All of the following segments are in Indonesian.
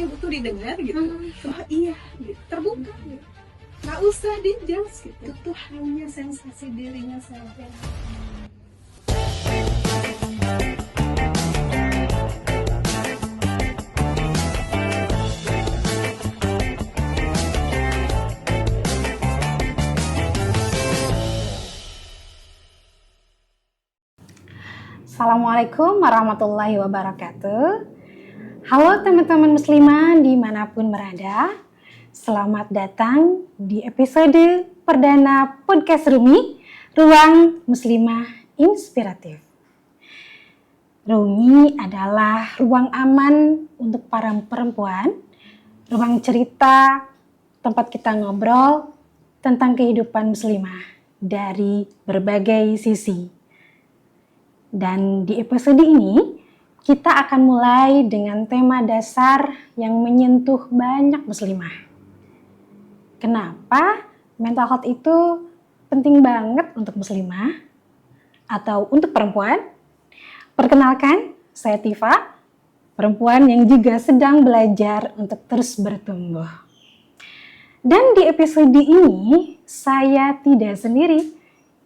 yang butuh didengar gitu. Oh iya, gitu. Terbuka gitu. Nggak usah dijudge gitu. Itu hanya sensasi dirinya saja. Assalamualaikum warahmatullahi wabarakatuh. Halo teman-teman muslimah dimanapun berada. Selamat datang di episode perdana podcast Rumi, Ruang Muslimah Inspiratif. Rumi adalah ruang aman untuk para perempuan, ruang cerita, tempat kita ngobrol tentang kehidupan muslimah dari berbagai sisi. Dan di episode ini, kita akan mulai dengan tema dasar yang menyentuh banyak muslimah. Kenapa mental health itu penting banget untuk muslimah atau untuk perempuan? Perkenalkan, saya Tifa, perempuan yang juga sedang belajar untuk terus bertumbuh. Dan di episode ini, saya tidak sendiri.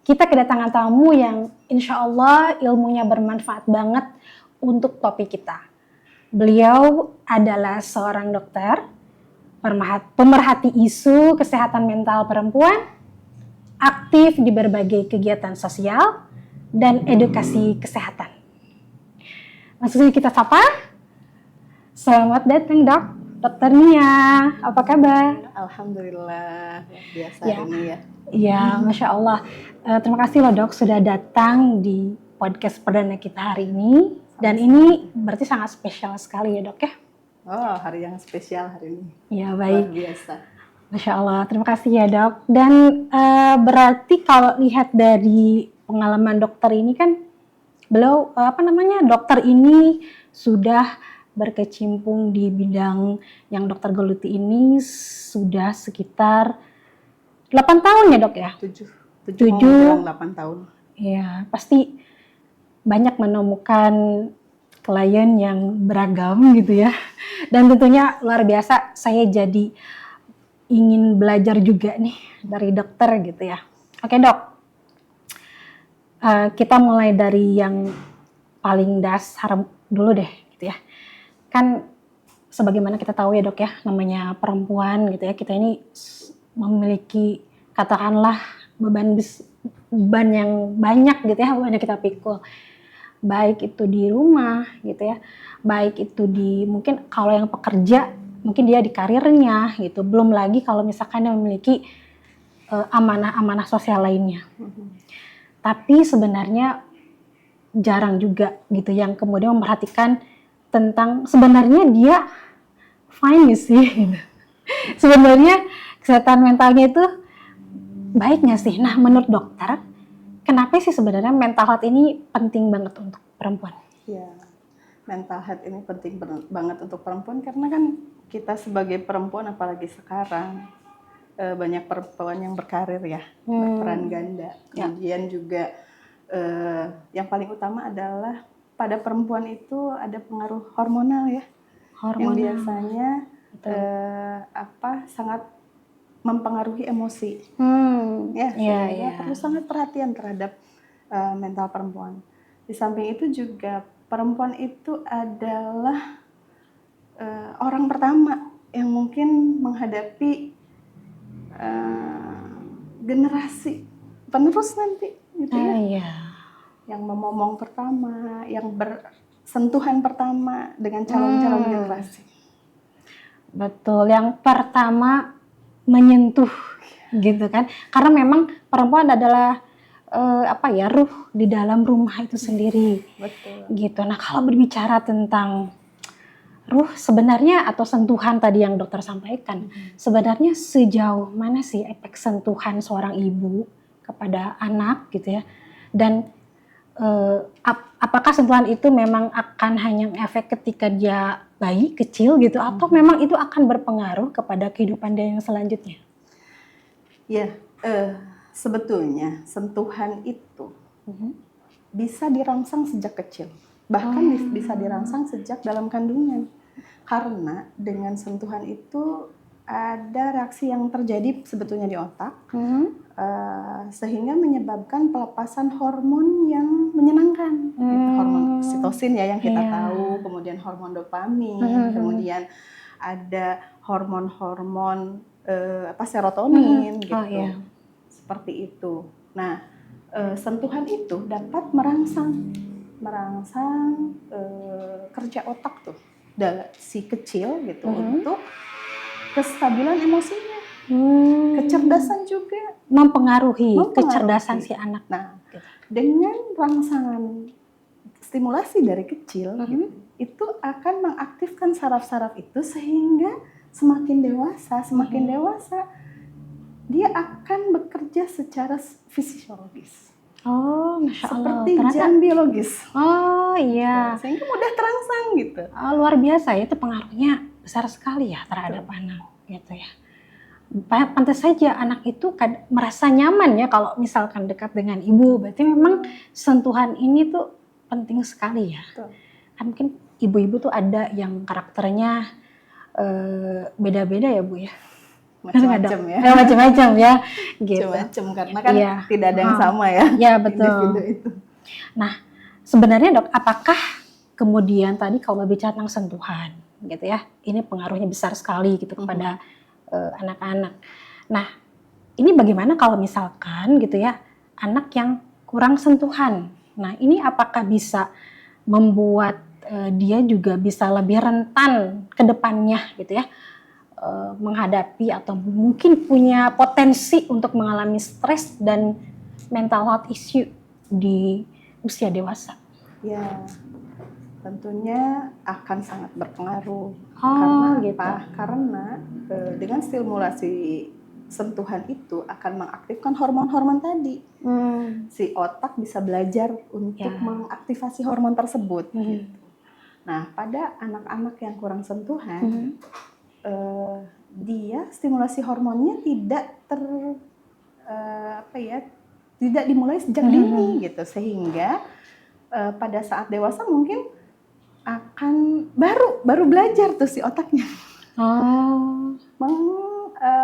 Kita kedatangan tamu yang insya Allah ilmunya bermanfaat banget untuk topik kita. Beliau adalah seorang dokter, pemerhati isu kesehatan mental perempuan, aktif di berbagai kegiatan sosial, dan edukasi kesehatan. Langsung saja kita sapa. Selamat datang dok, Dokter Nia, apa kabar? Alhamdulillah, biasa Ya. ini ya. Ya, Masya Allah. Terima kasih loh dok sudah datang di podcast perdana kita hari ini. Dan ini berarti sangat spesial sekali ya dok ya. Oh, hari yang spesial hari ini. Ya Luar baik, biasa. Masya Allah. Terima kasih ya dok. Dan berarti kalau lihat dari pengalaman dokter ini kan, beliau dokter ini sudah berkecimpung di bidang yang dokter geluti ini sudah sekitar 8 tahun ya dok ya? 7 mau menjelang 8 tahun. Ya, pasti banyak menemukan klien yang beragam gitu ya. Dan tentunya luar biasa, saya jadi ingin belajar juga nih dari dokter gitu ya. Oke dok, kita mulai dari yang paling dasar dulu deh gitu ya. Kan sebagaimana kita tahu ya dok ya, namanya perempuan gitu ya, kita ini memiliki katakanlah beban yang banyak gitu ya, banyak kita pikul. Baik itu di rumah gitu ya, baik itu di mungkin kalau yang pekerja, mungkin dia di karirnya gitu. Belum lagi kalau misalkan dia memiliki amanah-amanah sosial lainnya. Tapi sebenarnya jarang juga gitu yang kemudian memperhatikan tentang sebenarnya dia fine sih gitu. Sebenarnya kesehatan mentalnya itu baik nggak sih? Nah menurut dokter, kenapa sih sebenarnya mental health ini penting banget untuk perempuan? Ya, mental health ini penting banget untuk perempuan karena kan kita sebagai perempuan apalagi sekarang banyak perempuan yang berkarir ya, berperan ganda. Kemudian juga yang paling utama adalah pada perempuan itu ada pengaruh hormonal ya. Yang biasanya sangat mempengaruhi emosi. Perlu sangat perhatian terhadap mental perempuan. Di samping itu juga perempuan itu adalah orang pertama yang mungkin menghadapi generasi penerus nanti, gitu ya. Yang memomong pertama, yang bersentuhan pertama dengan calon-calon generasi. Betul, yang pertama menyentuh gitu kan. Karena memang perempuan adalah ruh di dalam rumah itu sendiri. Betul. Gitu. Nah, kalau berbicara tentang ruh sebenarnya atau sentuhan tadi yang dokter sampaikan, sebenarnya sejauh mana sih efek sentuhan seorang ibu kepada anak gitu ya. Dan apakah sentuhan itu memang akan hanya efek ketika dia bayi kecil gitu atau memang itu akan berpengaruh kepada kehidupan dia yang selanjutnya? Ya, sebetulnya sentuhan itu bisa dirangsang sejak kecil, bahkan bisa dirangsang sejak dalam kandungan. Karena dengan sentuhan itu ada reaksi yang terjadi sebetulnya di otak, sehingga menyebabkan pelepasan hormon yang menyenangkan, gitu. Hormon oksitosin ya yang kita tahu, kemudian hormon dopamin, kemudian ada hormon-hormon serotonin, gitu, seperti itu. Nah, sentuhan itu dapat merangsang kerja otak tuh, si kecil gitu, untuk kestabilan emosinya, kecerdasan juga mempengaruhi kecerdasan si anak. Nah, dengan rangsangan stimulasi dari kecil, gitu, itu akan mengaktifkan saraf-saraf itu sehingga semakin dewasa dia akan bekerja secara fisiologis. Oh, Masya Allah. Seperti jam biologis. Oh iya. Sehingga mudah terangsang gitu. Luar biasa, itu pengaruhnya besar sekali ya terhadap anak gitu ya. Pantas saja anak itu merasa nyaman ya kalau misalkan dekat dengan ibu. Berarti memang sentuhan ini tuh penting sekali ya. Kan mungkin ibu-ibu tuh ada yang karakternya beda-beda ya Bu ya. Macam-macam ya. Macam-macam ya. Gitu. Macam-macam karena kan tidak ada yang sama ya. Iya betul. Itu. Nah sebenarnya Dok, apakah kemudian tadi kalau bicara tentang sentuhan gitu ya, ini pengaruhnya besar sekali gitu kepada anak-anak. Nah, ini bagaimana kalau misalkan gitu ya, anak yang kurang sentuhan. Nah, ini apakah bisa membuat dia juga bisa lebih rentan ke depannya gitu ya, menghadapi atau mungkin punya potensi untuk mengalami stres dan mental health issue di usia dewasa? Ya, tentunya akan sangat berpengaruh. Karena apa? Karena dengan stimulasi sentuhan itu akan mengaktifkan hormon-hormon tadi. Si otak bisa belajar untuk mengaktifasi hormon tersebut. Gitu. Nah, pada anak-anak yang kurang sentuhan, dia stimulasi hormonnya tidak dimulai sejak dini gitu, sehingga pada saat dewasa mungkin akan baru belajar tuh si otaknya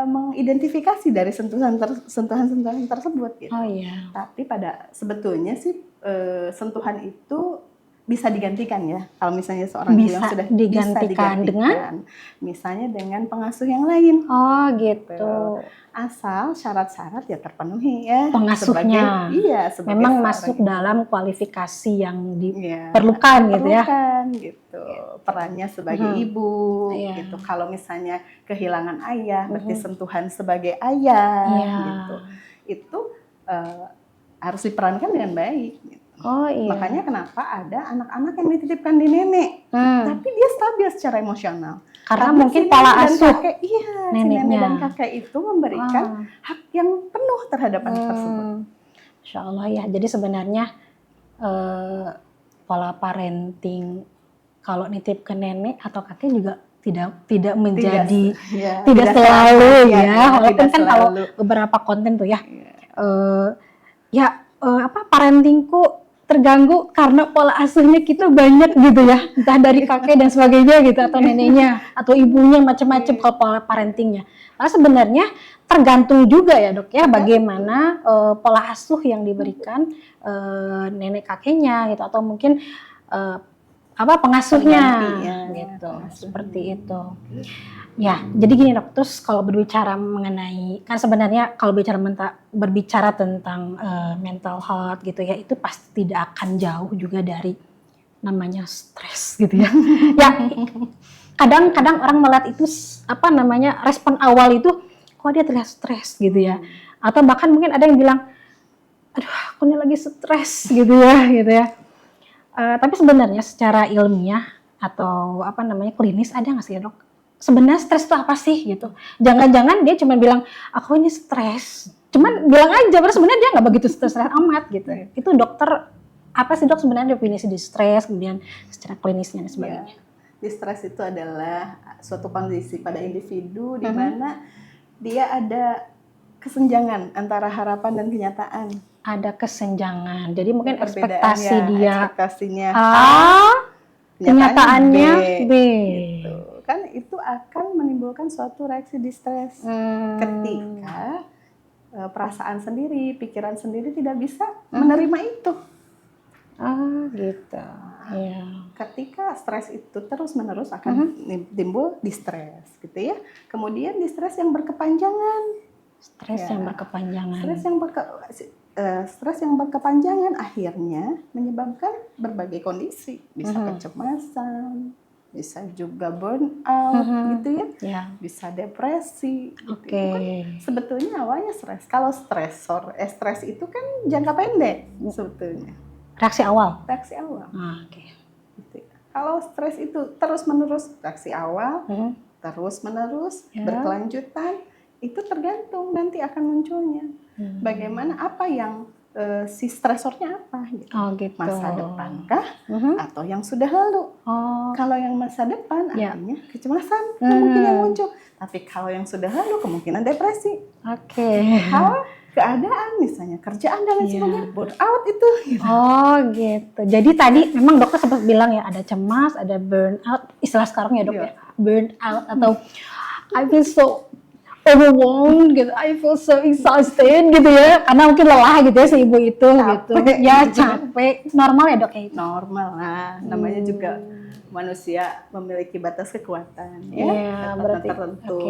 mengidentifikasi dari sentuhan tersebut gitu. Tapi sebetulnya sih sentuhan itu bisa digantikan ya. Kalau misalnya seorang bilang sudah digantikan dengan misalnya dengan pengasuh yang lain. Oh gitu. Asal syarat-syarat ya terpenuhi ya. Pengasuhnya. Sebagai memang masuk dalam kualifikasi yang diperlukan gitu ya. Gitu. Perannya sebagai ibu gitu. Kalau misalnya kehilangan ayah, berarti sentuhan sebagai ayah gitu. Itu harus diperankan dengan baik gitu. Makanya kenapa ada anak-anak yang dititipkan di nenek, tapi dia stabil secara emosional. Karena mungkin pola asuh neneknya. Si nenek dan kakek itu memberikan hak yang penuh terhadap anak tersebut. Insya Allah ya. Jadi sebenarnya pola parenting kalau nitip ke nenek atau kakek juga tidak menjadi tidak selalu ya. Walaupun kan kalau beberapa konten tuh ya, parentingku terganggu karena pola asuhnya kita banyak gitu ya, entah dari kakek dan sebagainya gitu, atau neneknya atau ibunya, macam-macam kalau pola parentingnya. Nah sebenarnya tergantung juga ya Dok ya, bagaimana pola asuh yang diberikan nenek kakeknya gitu, atau mungkin pengasuhnya gitu, seperti itu. Ya, jadi gini Dok, terus kalau berbicara mengenai, kan sebenarnya kalau berbicara tentang mental health gitu ya, itu pasti tidak akan jauh juga dari namanya stres gitu ya. Ya, kadang-kadang orang melihat itu respon awal itu, kok dia terlihat stres gitu ya. Atau bahkan mungkin ada yang bilang, aduh aku ini lagi stres gitu ya. Tapi sebenarnya secara ilmiah atau klinis ada nggak sih ya Dok? Sebenarnya stres itu apa sih gitu? Jangan-jangan dia cuma bilang aku ini stres, cuman bilang aja, padahal sebenarnya dia nggak begitu stres amat gitu. Itu dokter apa sih Dok sebenarnya definisi di stres, kemudian secara klinisnya dan sebagainya? Di stres itu adalah suatu kondisi pada individu di mana dia ada kesenjangan antara harapan dan kenyataan. Ada kesenjangan, jadi mungkin ekspektasinya A, kenyataannya B. Gitu. kan itu akan menimbulkan suatu reaksi distres ketika perasaan sendiri, pikiran sendiri tidak bisa menerima itu. Gitu. Iya. Ketika stres itu terus-menerus akan timbul distres gitu ya. Kemudian distres yang berkepanjangan. Stres yang berkepanjangan. Stres yang berkepanjangan akhirnya menyebabkan berbagai kondisi, bisa kecemasan, bisa juga burnout gitu ya, bisa depresi. Oke. Itu kan sebetulnya awalnya stres. Kalau stres itu kan jangka pendek sebetulnya. Reaksi awal. Oke. Gitu ya. Kalau stres itu terus-menerus, reaksi awal, terus-menerus, berkelanjutan, itu tergantung nanti akan munculnya. Bagaimana, apa yang si stresornya apa gitu. Gitu. Masa depankah atau yang sudah lalu. Kalau yang masa depan artinya kecemasan mungkin yang muncul. Tapi kalau yang sudah lalu kemungkinan depresi. Kalau keadaan misalnya kerjaan dan lain sebagainya, burnout itu. Gitu. Gitu. Jadi tadi memang dokter sempat bilang ya ada cemas, ada burnout. Istilah sekarang ya dok ya, burnout atau I feel so overwhelmed gitu, I feel so exhausted gitu ya, karena mungkin lelah gitu ya si ibu itu gitu. Ya capek, normal ya dok ya? Normal lah, namanya juga manusia memiliki batas kekuatan ya, berarti tertentu.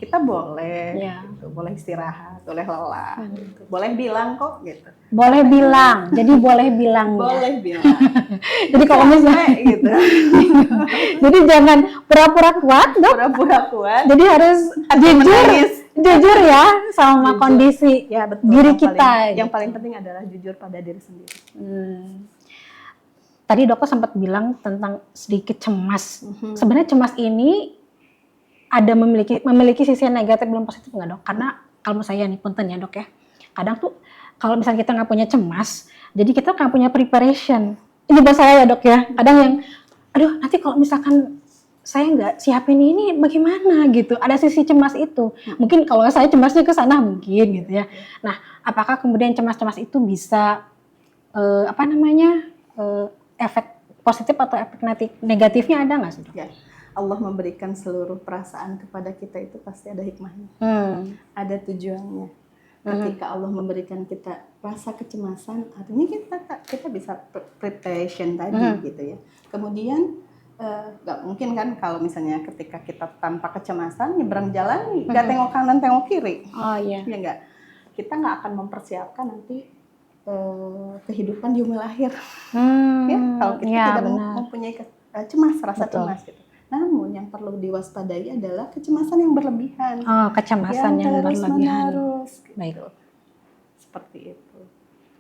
Kita boleh, gitu, boleh istirahat, boleh lelah, gitu. Boleh bilang kok gitu. Boleh bilang, jadi boleh bilang. Boleh bilang. Jadi kalau misalnya gitu. Jadi jangan pura-pura kuat dok. Pura-pura kuat. Jadi harus jujur ya sama kondisi diri kita. Yang paling penting adalah jujur pada diri sendiri. Tadi dokter sempat bilang tentang sedikit cemas. Sebenarnya cemas ini ada memiliki sisi yang negatif belum positif nggak dok? Karena kalau saya nih punten ya dok ya. Kadang tuh kalau misalnya kita nggak punya cemas, jadi kita nggak punya preparation. Ini bahasa saya ya dok ya. Kadang yang, aduh nanti kalau misalkan saya nggak siapin ini bagaimana gitu. Ada sisi cemas itu. Mungkin kalau saya cemasnya ke sana mungkin gitu ya. Nah, apakah kemudian cemas-cemas itu bisa efek positif atau efek negatifnya ada nggak sih dok? Ya, Allah memberikan seluruh perasaan kepada kita itu pasti ada hikmahnya, ada tujuannya. Ketika Allah memberikan kita rasa kecemasan, artinya kita bisa preparation tadi gitu ya. Kemudian nggak mungkin kan kalau misalnya ketika kita tanpa kecemasan nyebrang jalan nggak tengok kanan tengok kiri, ya nggak, kita nggak akan mempersiapkan nanti kehidupan di umur akhir. Ya, kalau kita tidak mempunyai rasa cemas gitu. Namun yang perlu diwaspadai adalah kecemasan yang berlebihan. Kecemasan yang berlebihan. Gitu. Baik. Seperti itu.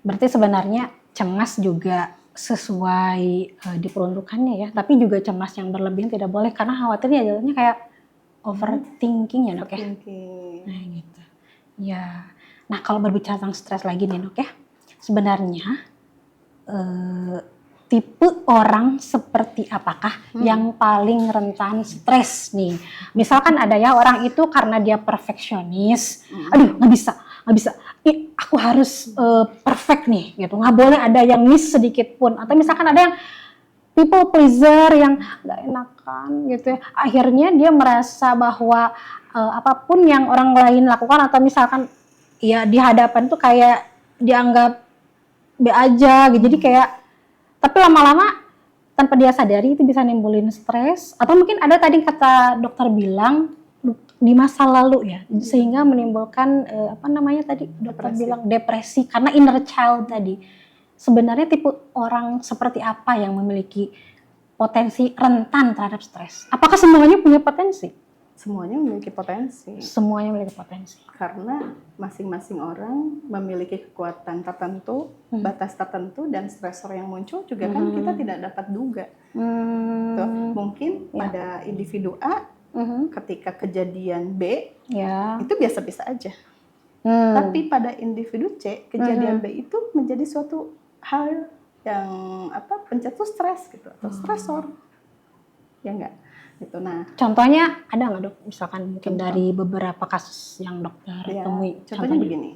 Berarti sebenarnya cemas juga sesuai diperuntukannya ya, tapi juga cemas yang berlebihan tidak boleh karena khawatirnya jadinya kayak overthinking ya dok ya. Nah gitu. Ya. Nah kalau berbicara tentang stres lagi nih dok ya, sebenarnya tipe orang seperti apakah yang paling rentan stres nih? Misalkan ada ya orang itu karena dia perfeksionis, aduh nggak bisa, aku harus perfect nih gitu, nggak boleh ada yang miss sedikit pun. Atau misalkan ada yang people pleaser yang nggak enakan gitu ya, akhirnya dia merasa bahwa apapun yang orang lain lakukan atau misalkan ya di hadapan tuh kayak dianggap be aja gitu, jadi kayak tapi lama-lama tanpa dia sadari itu bisa nimbulin stres atau mungkin ada tadi kata dokter bilang di masa lalu ya sehingga menimbulkan dokter bilang depresi karena inner child tadi. Sebenarnya tipe orang seperti apa yang memiliki potensi rentan terhadap stres? Apakah semuanya punya potensi? Semuanya memiliki potensi. Semuanya memiliki potensi. Karena masing-masing orang memiliki kekuatan tertentu, batas tertentu, dan stresor yang muncul juga kan kita tidak dapat duga. Tuh, mungkin pada individu A, ketika kejadian B, itu biasa-biasa aja. Tapi pada individu C, kejadian B itu menjadi suatu hal yang pencetus stres gitu, atau stresor. Ya enggak? Gitu. Nah, contohnya ada nggak dok? Misalkan mungkin dari beberapa kasus yang dokter temui. Contohnya begini,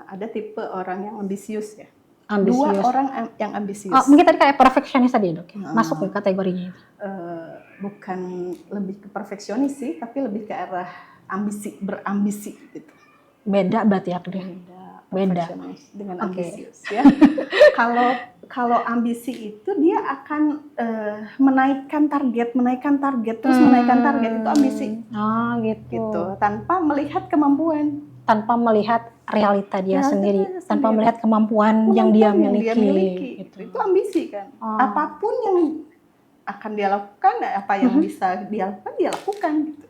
ada tipe orang yang ambisius ya. Dua orang yang ambisius. Mungkin tadi kayak perfeksionis tadi dok, masuk ke kategorinya itu. bukan lebih ke perfeksionis sih, tapi lebih ke arah berambisi gitu. Beda berarti ya dia. Beda. Perfeksionis dengan ambisius ya. Kalau ambisi itu dia akan menaikkan target, terus menaikkan target, itu ambisi. Oh gitu. Tanpa melihat kemampuan, tanpa melihat realita dia sendiri, tanpa melihat kemampuan yang dia miliki. Gitu. Itu ambisi kan. Apapun yang akan dia lakukan, apa yang bisa dia lakukan, dia lakukan gitu.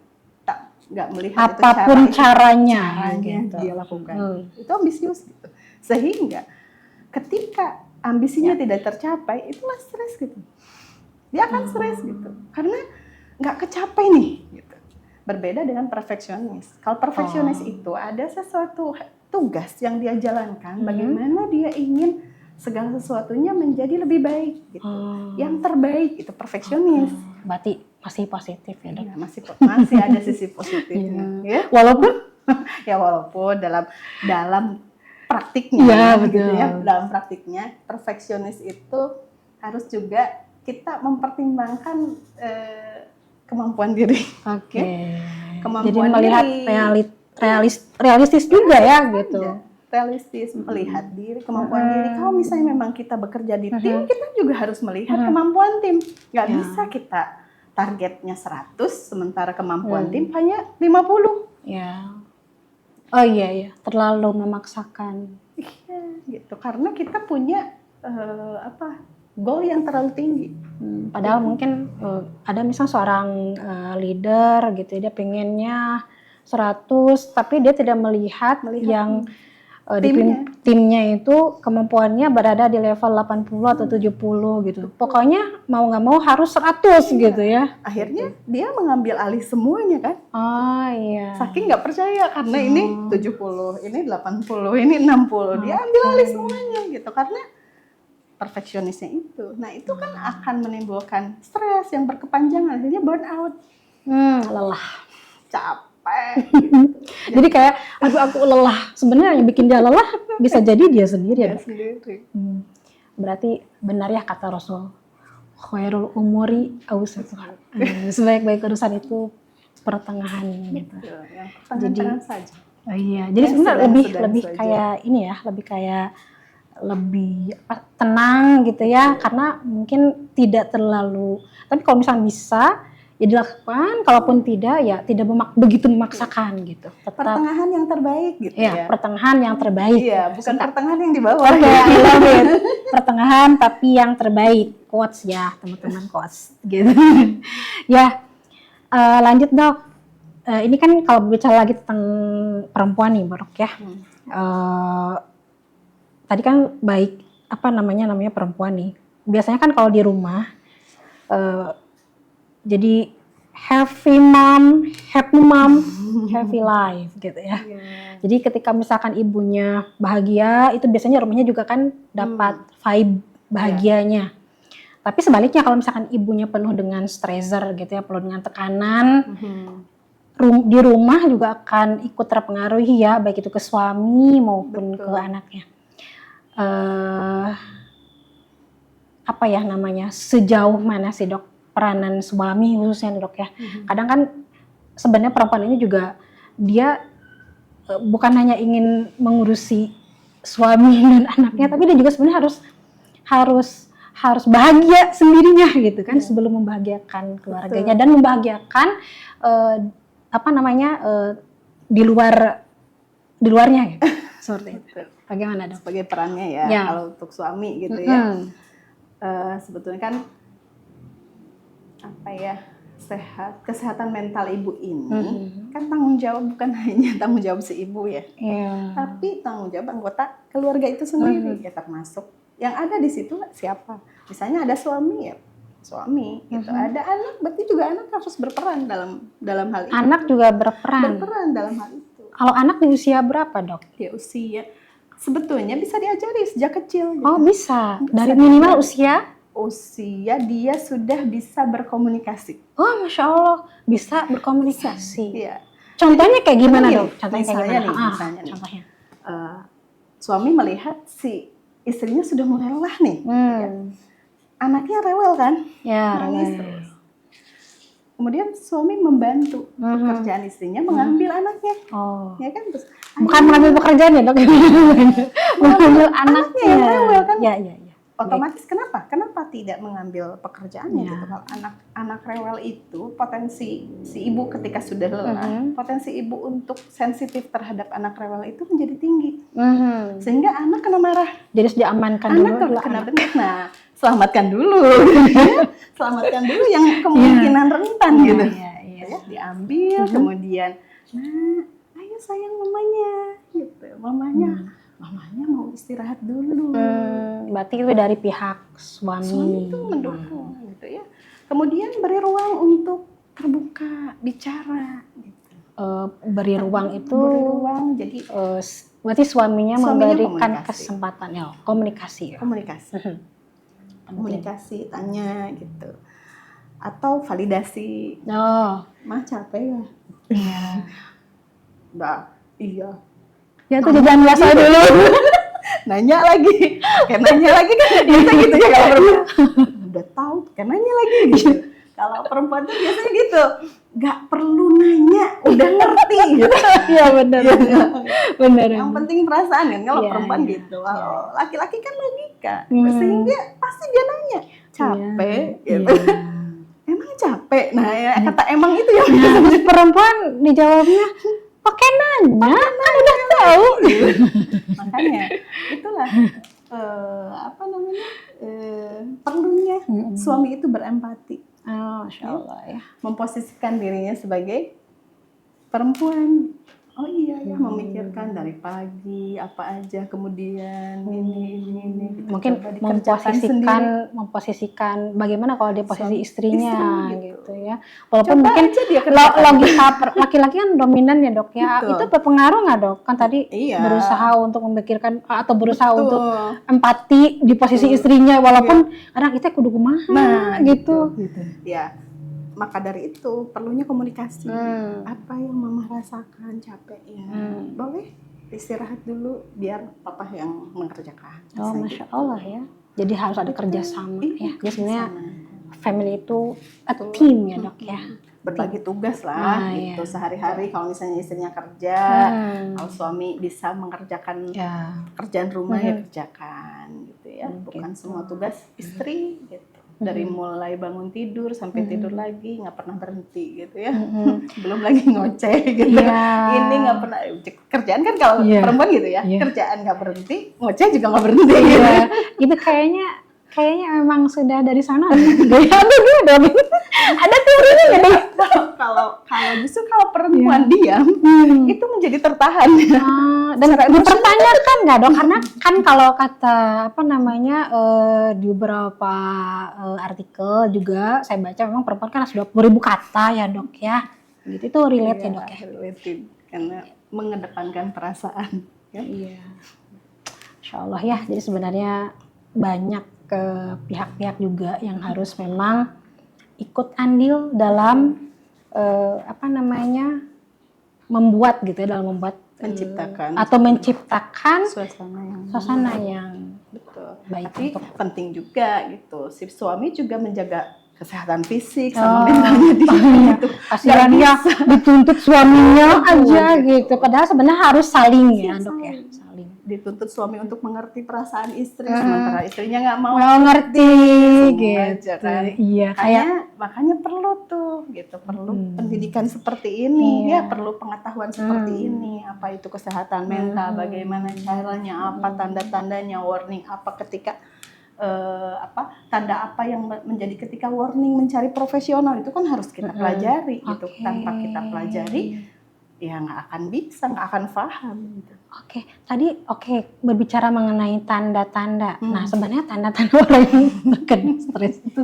Nggak melihat apapun itu caranya gitu. Dia lakukan. Itu ambisius gitu. Sehingga ketika ambisinya tidak tercapai, itulah stres gitu. Dia akan stres gitu. Karena nggak kecapai nih gitu. Berbeda dengan perfeksionis. Kalau perfeksionis itu ada sesuatu tugas yang dia jalankan, bagaimana dia ingin segala sesuatunya menjadi lebih baik gitu. Yang terbaik itu perfeksionis. Berarti masih positif ya, Dok? Ya, masih ada sisi positifnya. Ya. Walaupun dalam praktiknya gitu ya. Dalam praktiknya perfeksionis itu harus juga kita mempertimbangkan kemampuan diri. Oke. Kemampuan jadi melihat diri. realistis juga ya gitu. Realistis, melihat diri, kemampuan diri. Kalau misalnya memang kita bekerja di tim, kita juga harus melihat kemampuan tim. Nggak bisa kita targetnya 100, sementara kemampuan tim hanya 50. Ya. Oh iya, terlalu memaksakan. Iya, gitu. Karena kita punya goal yang terlalu tinggi. Padahal mungkin ada misalnya seorang leader gitu, dia pengennya 100, tapi dia tidak melihat yang timnya itu kemampuannya berada di level 80 atau 70 gitu. Pokoknya mau nggak mau harus 100 gitu ya. Akhirnya dia mengambil alih semuanya kan. Oh iya. Saking nggak percaya karena ini 70, ini 80, ini 60. Dia ambil alih semuanya gitu karena perfeksionisnya itu. Nah itu kan akan menimbulkan stres yang berkepanjangan, akhirnya burnout. Lelah. Capek. Jadi kayak aku lelah. Sebenarnya yang bikin dia lelah bisa jadi dia sendiri. Berarti benar ya kata Rasul, khairul umuri awsatuha. Sebaik-baik urusan itu pertengahan gitu. Jadi saja. Oh iya. Jadi sebenarnya lebih kayak ini ya, lebih tenang gitu ya, karena mungkin tidak terlalu. Tapi kalau misalnya bisa ya dilakukan, kalaupun tidak ya tidak begitu memaksakan gitu. Tetap pertengahan yang terbaik gitu ya. Pertengahan yang terbaik. Iya, bukan pertengahan yang di bawah. Oke, I love it. Pertengahan tapi yang terbaik. Quotes ya, teman-teman, quotes gitu. Ya, lanjut Dok. Ini kan kalau bicara lagi tentang perempuan nih, Dok ya. Tadi kan baik namanya perempuan nih. Biasanya kan kalau di rumah jadi happy mom, happy life gitu ya. Jadi ketika misalkan ibunya bahagia, itu biasanya rumahnya juga kan dapat vibe bahagianya. Tapi sebaliknya kalau misalkan ibunya penuh dengan stresser gitu ya, penuh dengan tekanan, di rumah juga akan ikut terpengaruhi ya, baik itu ke suami maupun ke anaknya. Sejauh mana sih Dok peranan suami khususnya Dok ya? Kadang kan sebenarnya perempuan ini juga dia bukan hanya ingin mengurusi suami dan anaknya, tapi dia juga sebenarnya harus bahagia sendirinya gitu kan, sebelum membahagiakan keluarganya dan membahagiakan di luarnya gitu. Seperti itu. Bagaimana Dok? Sebagai perannya ya, kalau untuk suami gitu ya. Sebetulnya kan kesehatan mental ibu ini kan tanggung jawab, bukan hanya tanggung jawab si ibu ya, tapi tanggung jawab anggota keluarga itu sendiri ya, termasuk yang ada di situ siapa. Misalnya ada suami ya suami gitu, ada anak berarti juga anak harus berperan dalam hal itu. Anak juga berperan dalam hal itu. Kalau anak di usia berapa Dok? Di usia sebetulnya bisa diajari sejak kecil gitu. Oh bisa dari minimal usia dia sudah bisa berkomunikasi. Oh Masya Allah, bisa berkomunikasi. Iya. Contohnya kayak gimana Dok? Contohnya nih. Suami melihat si istrinya sudah mulai lelah nih. Ya. Anaknya rewel kan? Ya, nangis terus. kemudian suami membantu pekerjaan istrinya mengambil anaknya, Oh. ya kan? Terus Bukan mengambil pekerjaan ya dok, mengambil anaknya. yang rewel kan? Ya, ya, ya. Otomatis kenapa tidak mengambil pekerjaannya Ya. gitu? Kalau anak rewel itu potensi si ibu ketika sudah lelah, potensi ibu untuk sensitif terhadap anak rewel itu menjadi tinggi, sehingga anak kena marah, Jadi harus diamankan anak dulu. kena benar. Nah, selamatkan dulu, selamatkan dulu yang kemungkinan rentan gitu. Iya. Ya, diambil, kemudian, nah, ayo sayang mamanya, gitu. Mamanya mau istirahat dulu. Berarti itu dari pihak suami. Suami itu mendukung, gitu ya. Kemudian beri ruang untuk terbuka, bicara. Gitu. Beri ruang itu. Beri ruang, jadi berarti suaminya memberikan komunikasi. kesempatan ya, komunikasi. Ya? Komunikasi, tanya gitu. Atau validasi. Oh, Mah capek ya? iya. Mbak, iya. Ya itu jangan biasa dulu. Nanya lagi, kayak nanya lagi kan biasa gitu ya kalau perempuan. Udah tahu, kayak nanya lagi gitu. Kalau perempuan tuh biasanya gitu, nggak perlu nanya, udah ngerti gitu. Iya benar. Benar. Yang penting perasaan kan kalau Iya, perempuan iya. gitu. Kalau laki-laki kan logika, sehingga pasti dia nanya, capek gitu. Emang capek? Nah ya kata emang itu yang Terus perempuan dijawabnya pakai nanya, kan udah tahu. makanya itulah perlunya suami itu berempati, Oh, Masya Allah ya. memposisikan dirinya sebagai perempuan. Oh iya ya, memikirkan dari pagi apa aja, kemudian ini gitu. Mungkin Coba dikerjakan sendiri. memposisikan bagaimana kalau dia posisi istrinya istri, gitu ya. Walaupun Coba mungkin aja dia kerjakan. logika laki-laki kan dominan ya dok ya. Betul. Itu berpengaruh nggak dok? Kan tadi Iya. berusaha untuk memikirkan atau berusaha Betul. untuk empati di posisi istrinya, walaupun kadang kita kudu kumaha gitu. Ya, maka dari itu perlunya komunikasi. Apa yang mama rasakan, capek ya, boleh istirahat dulu biar papa yang mengerjakan. Oh, Bisa Masya gitu. Allah ya. Jadi harus ada kerjasama ya. Jadi sebenarnya Kerjasama. family itu a team ya dok ya. Berbagi tugas lah gitu sehari-hari. Kalau misalnya istrinya kerja, kalau suami bisa mengerjakan pekerjaan rumah ya kerjakan gitu ya. Bukan semua tugas istri gitu. Dari mulai bangun tidur sampai tidur lagi nggak pernah berhenti gitu ya. Belum lagi ngoceh gitu. Ini nggak pernah kerjaan kan kalau perempuan gitu ya. Kerjaan nggak berhenti, ngoceh juga nggak berhenti. Gitu. Itu kayaknya memang sudah dari sana. Ada teorinya gitu. Kalau justru kalau perempuan diam itu menjadi tertahan. Dan dipertanyakan nggak dok? Karena kan kalau kata di beberapa artikel juga saya baca memang perempuan kan sudah 20.000 kata ya dok ya. Gitu itu relate ya dok ya. Related karena mengedepankan perasaan. Ya? Iya. Insya Allah ya. Jadi sebenarnya banyak ke pihak-pihak juga yang harus memang ikut andil dalam membuat gitu ya, dalam membuat menciptakan suasana yang betul. baik. Tapi penting juga gitu. Si suami juga menjaga kesehatan fisik sama mentalnya dia gitu. Kasihan ya dituntut suaminya aja gitu. Padahal sebenarnya harus saling ya dok ya. Saling. Dituntut suami untuk mengerti perasaan istri sementara istrinya nggak mau ngerti gitu aja, kan? Iya makanya perlu tuh gitu, perlu pendidikan seperti ini ya, perlu pengetahuan seperti ini, apa itu kesehatan mental, bagaimana caranya, apa tanda-tandanya, warning apa ketika tanda apa yang menjadi ketika warning, mencari profesional itu kan harus kita pelajari gitu. Tanpa kita pelajari ya nggak akan bisa, nggak akan paham gitu. Tadi berbicara mengenai tanda-tanda. Nah sebenarnya tanda-tanda orang yang terkena stres itu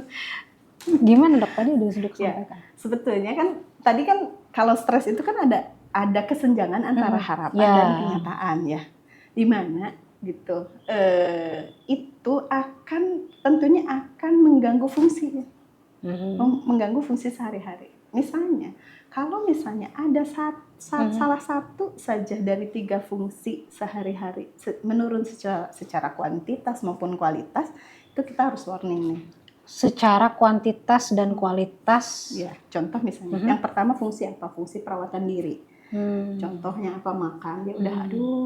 gimana dok? Tadi udah sampaikan. Sebetulnya kan tadi kan kalau stres itu kan ada kesenjangan antara harapan dan kenyataan ya. Di mana gitu itu tentunya akan mengganggu fungsi, mengganggu fungsi sehari-hari. Misalnya kalau misalnya ada salah satu saja dari 3 fungsi sehari-hari menurun secara kuantitas maupun kualitas, itu kita harus warning nih. secara kuantitas dan kualitas. Ya, contoh misalnya, yang pertama fungsi apa? Fungsi perawatan diri. Contohnya apa? Makan, dia udah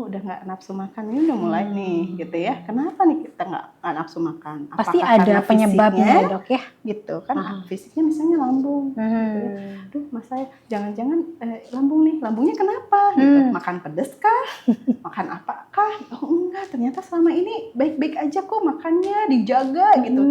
udah nggak nafsu makan, ini udah mulai nih gitu ya. Kenapa nih kita nggak nafsu makan? Pasti Apakah ada karena penyebabnya fisiknya? ya dok ya. Gitu kan, fisiknya misalnya lambung gitu ya. Aduh mas saya jangan-jangan lambung nih, lambungnya kenapa gitu, makan pedes kah, makan apakah, oh enggak ternyata selama ini baik-baik aja kok makannya, dijaga gitu.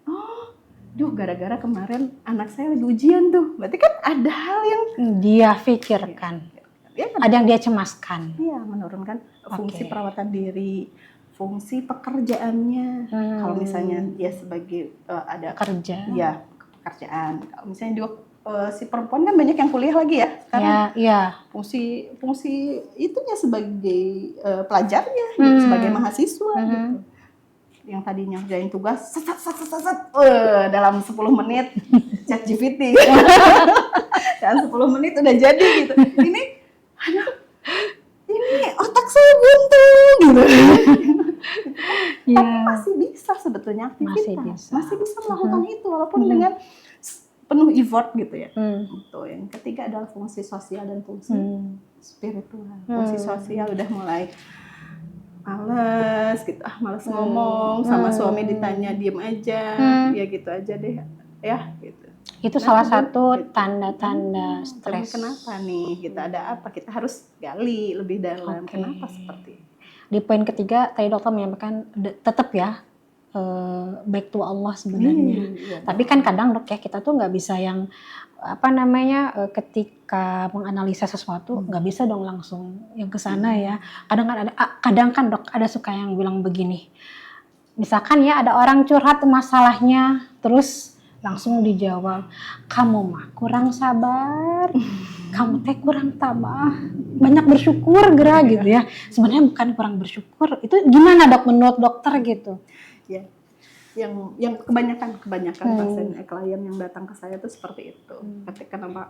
Oh duh gara-gara kemarin anak saya lagi ujian tuh, berarti kan ada hal yang dia pikirkan, ya, kan? ada yang dia cemaskan. Iya, menurunkan fungsi perawatan diri, fungsi pekerjaannya. Kalau misalnya dia sebagai ada Kerja. ya pekerjaan. Kalau misalnya dia si perempuan kan banyak yang kuliah lagi ya sekarang. Ya. Fungsi itunya sebagai pelajarnya, gitu, sebagai mahasiswa gitu. Yang tadinya ngerjain tugas dalam 10 menit chat GPT. Dalam 10 menit udah jadi gitu. Ini otak saya buntu gitu. Tapi masih bisa sebetulnya aktivitas. Masih bisa melakukan itu walaupun dengan penuh effort gitu ya. Gitu. Yang ketiga adalah fungsi sosial dan fungsi spiritual. Fungsi sosial udah mulai males gitu, males ngomong sama suami, ditanya diem aja, ya gitu aja deh ya gitu. Itu salah satu tanda-tanda stres. Kenapa nih? Kita ada apa? Kita harus gali lebih dalam. Kenapa seperti itu? Di poin ketiga tadi dokter menyampaikan tetap ya back to Allah sebenarnya. Tapi kan kadang dok ya kita tuh nggak bisa yang ketika menganalisa sesuatu nggak bisa dong langsung yang ke sana ya. Kadang kan dok ada suka yang bilang begini. Misalkan ya ada orang curhat masalahnya terus langsung dijawab, kamu mah kurang sabar, kamu teh kurang tabah, banyak bersyukur gerak gitu ya. Sebenarnya bukan kurang bersyukur, itu gimana dok menurut dokter gitu? Ya, yang kebanyakan pasien klien yang datang ke saya itu seperti itu.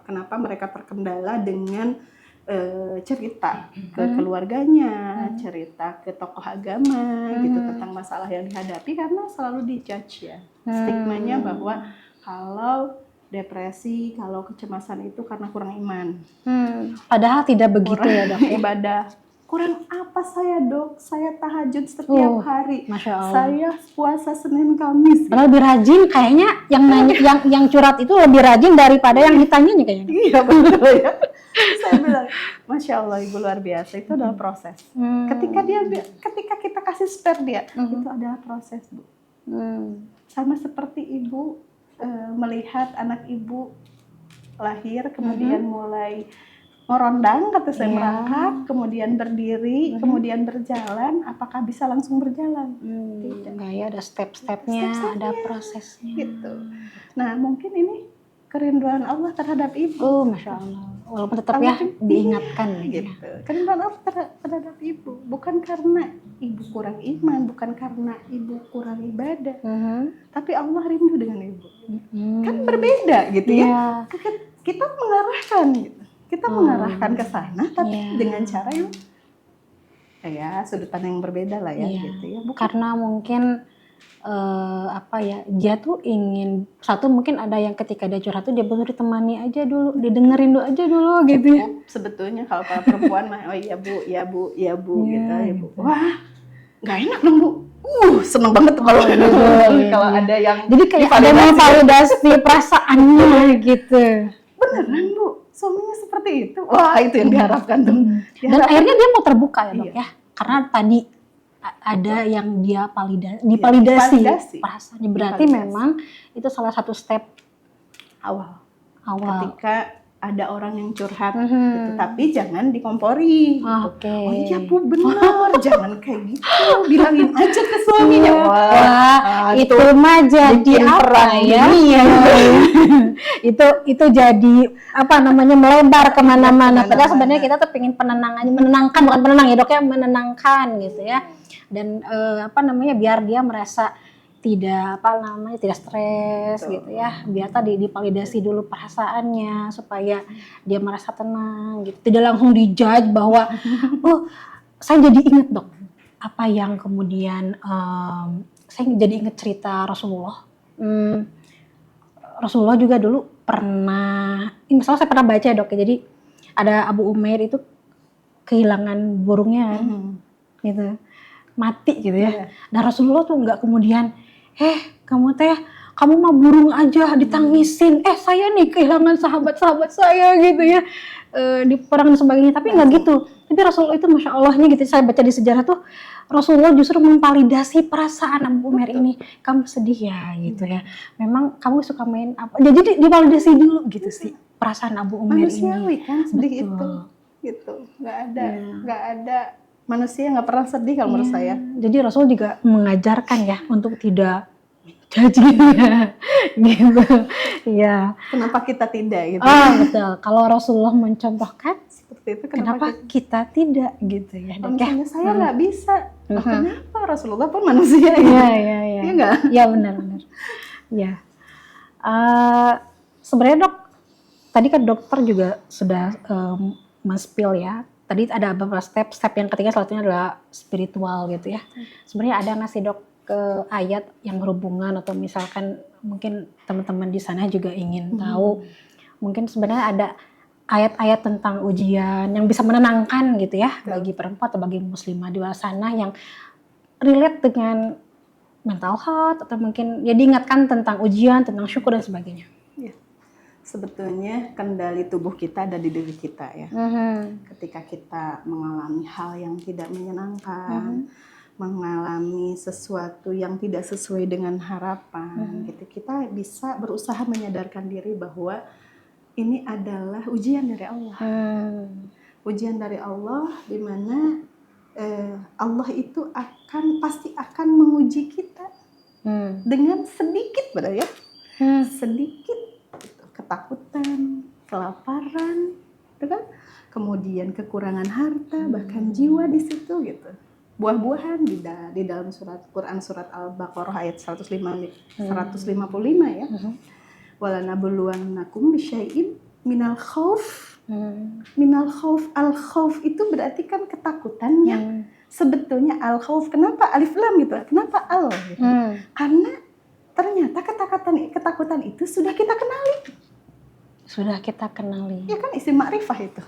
Kenapa mereka terkendala dengan cerita ke keluarganya, cerita ke tokoh agama gitu tentang masalah yang dihadapi, karena selalu dijudge ya. Stigmanya bahwa kalau depresi, kalau kecemasan itu karena kurang iman. Padahal tidak begitu ya dok. Ibadah. Kurang apa saya dok? Saya tahajud setiap hari. Masya Allah. Saya puasa Senin Kamis. Lebih rajin kayaknya yang curhat itu lebih rajin daripada yang ditanyanya kayaknya. Iya betul ya. Saya bilang, Masya Allah ibu luar biasa, itu adalah proses. Ketika kita kasih spare dia, itu adalah proses bu. Sama seperti ibu melihat anak ibu lahir, kemudian mulai merondang, kata saya merangkak, kemudian berdiri, kemudian berjalan, apakah bisa langsung berjalan? Tidak. Enggak ya, ada step-stepnya, ada prosesnya. Gitu. Nah mungkin ini kerinduan Allah terhadap ibu. Masya Allah. Walaupun tetap ya diingatkan gitu. Kerinduan Allah terhadap ibu, bukan karena ibu kurang iman, bukan karena ibu kurang ibadah, tapi Allah rindu dengan ibu. Kan berbeda gitu ya. Kita mengarahkan gitu. Kita mengarahkan ke sana, tapi dengan cara yang sudut pandang yang berbeda lah ya, gitu ya. Karena mungkin dia tuh ingin mungkin ada yang ketika dia curhat tuh dia perlu ditemani aja dulu, didengerin dulu gitu ya. Sebetulnya kalau para perempuan mah iya bu gitu ya bu. Wah nggak enak dong bu. Seneng banget tuh kalau ada yang jadi kayak ada memvalidasi perasaannya gitu. Beneran bu, suaminya seperti itu. Wah itu yang diharapkan tuh. Dan akhirnya dia mau terbuka ya dok ya, karena tadi ada yang dia dipalidasi perasaannya. Berarti memang itu salah satu step awal. Ketika ada orang yang curhat gitu, tapi jangan dikompori gitu. Oh iya bu benar, jangan kayak gitu, bilangin aja ke suaminya. Wah itu mah jadi apa ya? itu jadi melebar kemana-mana. Padahal sebenarnya kita tuh pengen menenangkan, bukan penenang ya dok ya, menenangkan gitu ya. Dan biar dia merasa tidak stres gitu ya, biar tadi divalidasi dulu perasaannya supaya dia merasa tenang gitu, tidak langsung dijudge bahwa saya jadi ingat dok apa yang kemudian saya jadi ingat cerita Rasulullah Rasulullah juga dulu pernah, ini masalah saya pernah baca ya dok ya, jadi ada Abu Umair itu kehilangan burungnya kan, gitu, mati gitu ya. Dan Rasulullah tuh nggak kemudian, kamu mah burung aja ditangisin, saya nih kehilangan sahabat-sahabat saya gitu ya, di perang dan sebagainya, tapi nggak gitu. Tapi Rasulullah itu Masya Allahnya gitu, saya baca di sejarah tuh, Rasulullah justru memvalidasi perasaan Abu Umair ini. Kamu sedih ya gitu ya. Memang kamu suka main apa? Jadi divalidasi dulu gitu sih perasaan Abu Umair ini. Manusiawi kan sedih. Betul. Itu gitu. Nggak ada manusia nggak pernah sedih kalau menurut saya. Jadi Rasul juga mengajarkan ya untuk tidak judge gitu ya. Gitu. Ya. Kenapa kita tidak gitu? Betul. Kalau Rasulullah mencontohkan seperti itu, kenapa kita tidak gitu ya? Misalnya saya nggak bisa. Kenapa Rasulullah pun manusia ya? Iya. Iya nggak? Iya benar. Ya. Sebenarnya dok, tadi kan dokter juga sudah men-spill ya. Tadi ada beberapa step yang ketiga selanjutnya adalah spiritual gitu ya. Sebenarnya ada nggak sih dok ke ayat yang berhubungan, atau misalkan mungkin teman-teman di sana juga ingin tahu, mungkin sebenarnya ada ayat-ayat tentang ujian yang bisa menenangkan gitu ya bagi perempuan atau bagi muslimah di luar sana yang relate dengan mental health, atau mungkin ya diingatkan tentang ujian, tentang syukur dan sebagainya. Ya. Sebetulnya kendali tubuh kita ada di diri kita ya. Ketika kita mengalami hal yang tidak menyenangkan, mengalami sesuatu yang tidak sesuai dengan harapan, gitu, kita bisa berusaha menyadarkan diri bahwa ini adalah ujian dari Allah. Ujian dari Allah, di mana Allah itu pasti akan menguji kita dengan sedikit, ya, sedikit gitu, ketakutan, kelaparan, gitu kan? Kemudian kekurangan harta, bahkan jiwa di situ gitu. Buah-buahan di dalam Quran surat Al-Baqarah ayat 155 ya. Walanabluwannakum bisyai'in minal khauf. Minal khauf, al-khauf itu berarti kan ketakutan yang sebetulnya al-khauf. Kenapa alif lam gitu? Kenapa al gitu? Karena ternyata ketakutan itu sudah kita kenali. Ya kan isim ma'rifah itu.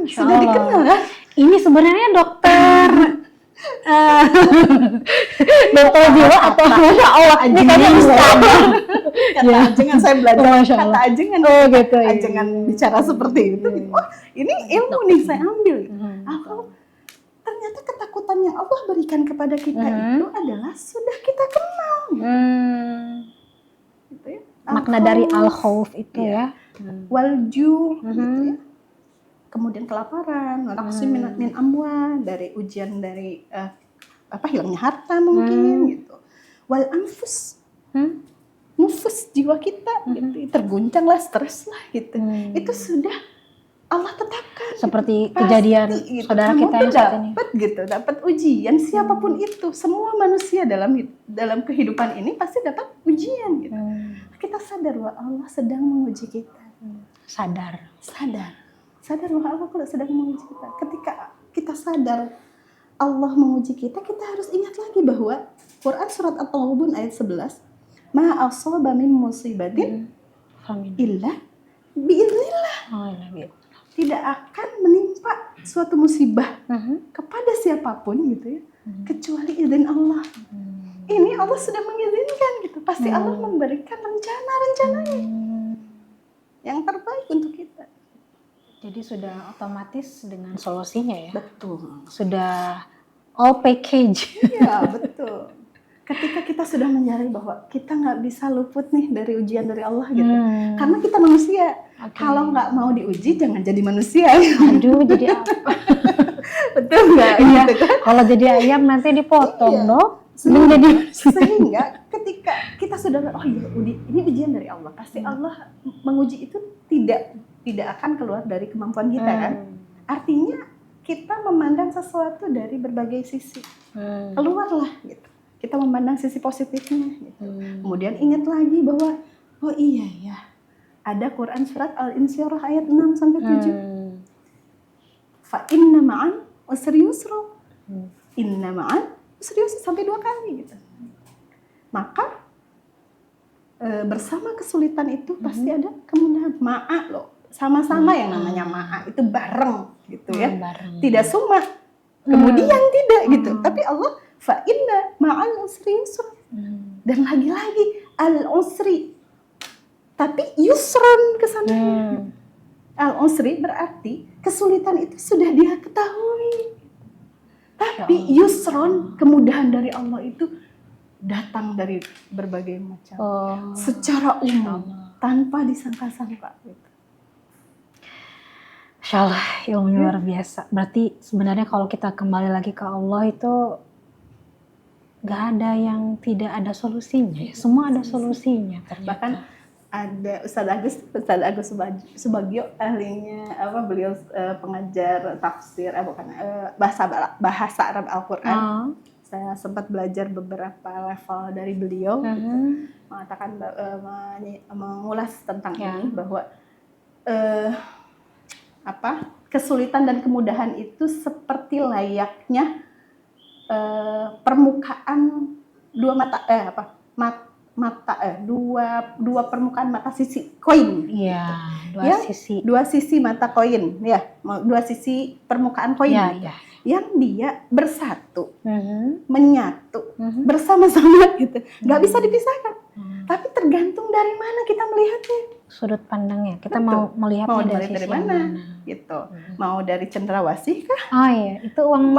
Sudah dikenal kan? Ini sebenarnya dokter dokter jiwa atau Masya Allah ini kayaknya kata ajengan saya belajar kata ajengan gitu, ajengan bicara seperti itu. Ini ilmu nih saya ambil. Ternyata ketakutan yang Allah berikan kepada kita itu adalah sudah kita kenal gitu ya. Makna dari al-khauf itu ya. Walju gitu ya. Kemudian kelaparan, naqsi min amwal, dari ujian dari hilangnya harta mungkin gitu. Wal anfus, nufus jiwa kita gitu, terguncanglah, stres lah gitu. Itu sudah Allah tetapkan. Seperti gitu. kejadian gitu. saudara Kamu kita yang saat ini. Dapat ujian, siapapun itu, semua manusia dalam kehidupan ini pasti dapat ujian gitu. Kita sadar bahwa Allah sedang menguji kita. Sadar bahwa Allah sedang menguji kita. Ketika kita sadar Allah menguji kita, kita harus ingat lagi bahwa Quran surat At-Taghabun ayat 11, ma asaba min musibatin illa biiznillah. Tidak akan menimpa suatu musibah kepada siapapun gitu ya, kecuali izin Allah. Ini Allah sudah mengizinkan gitu. Pasti Allah memberikan rencana-rencananya yang terbaik untuk kita. Jadi sudah otomatis dengan solusinya ya. Betul. Sudah all package. Iya, betul. Ketika kita sudah menyadari bahwa kita nggak bisa luput nih dari ujian dari Allah gitu. Karena kita manusia. Kalau nggak mau diuji, jangan jadi manusia. Aduh, jadi apa? Betul nggak? Iya. Kalau jadi ayam nanti dipotong, dok. Sehingga ketika kita sudah, ini ujian dari Allah. Pasti Allah menguji itu tidak akan keluar dari kemampuan kita kan. Artinya kita memandang sesuatu dari berbagai sisi. Keluarlah gitu. Kita memandang sisi positifnya gitu. Kemudian ingat lagi bahwa iya ya, ada Quran surat Al-Insyirah ayat 6 sampai 7. Fa inna ma'an usri yusra. Inna ma'an usri yusra sampai 2 kali gitu. Maka bersama kesulitan itu pasti ada kemudahan. Ma'a loh, sama-sama yang namanya ma'a itu bareng gitu ya. Bareng. Tidak summa, kemudian tidak gitu. Tapi Allah fa inna ma'al usri yusra. Dan lagi-lagi al usri. Tapi yusron kesana. Al usri berarti kesulitan itu sudah dia ketahui. Tapi yusron, kemudahan dari Allah itu datang dari berbagai macam, secara umum, tanpa disangka-sangka. Gitu. Masya Allah, ilmu luar biasa. Berarti sebenarnya kalau kita kembali lagi ke Allah itu gak ada yang tidak ada solusinya. Semua ada solusinya. Bahkan ada Ustadz Agus Subagio, ahlinya beliau pengajar tafsir bahasa Arab Al-Qur'an. Saya sempat belajar beberapa level dari beliau gitu, mengatakan mengulas tentang ini bahwa kesulitan dan kemudahan itu seperti layaknya permukaan dua permukaan mata sisi koin. Iya, dua sisi mata koin, ya, dua sisi permukaan koin. Iya. Yang dia bersatu, menyatu, bersama-sama gitu, nggak bisa dipisahkan. Tapi tergantung dari mana kita melihatnya. Sudut pandangnya, kita mau melihatnya dari mana? Gitu. Mau dari cendrawasih kah? Oh iya, itu uang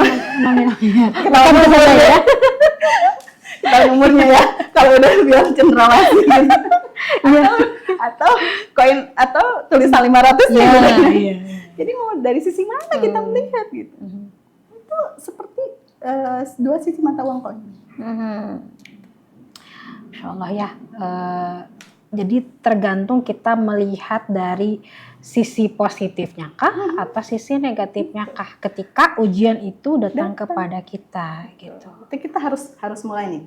Ketahuan umurnya ya. Ketahuan umurnya ya. Kalau udah bilang cendrawasih gitu. atau koin atau tulisan 500 ya. Iya. Jadi mau dari sisi mana kita melihat gitu. Itu seperti dua sisi mata uang koin. Insya Allah ya. Jadi tergantung kita melihat dari sisi positifnya kah atau sisi negatifnya kah ketika ujian itu datang kepada kita gitu. Jadi kita harus mulai nih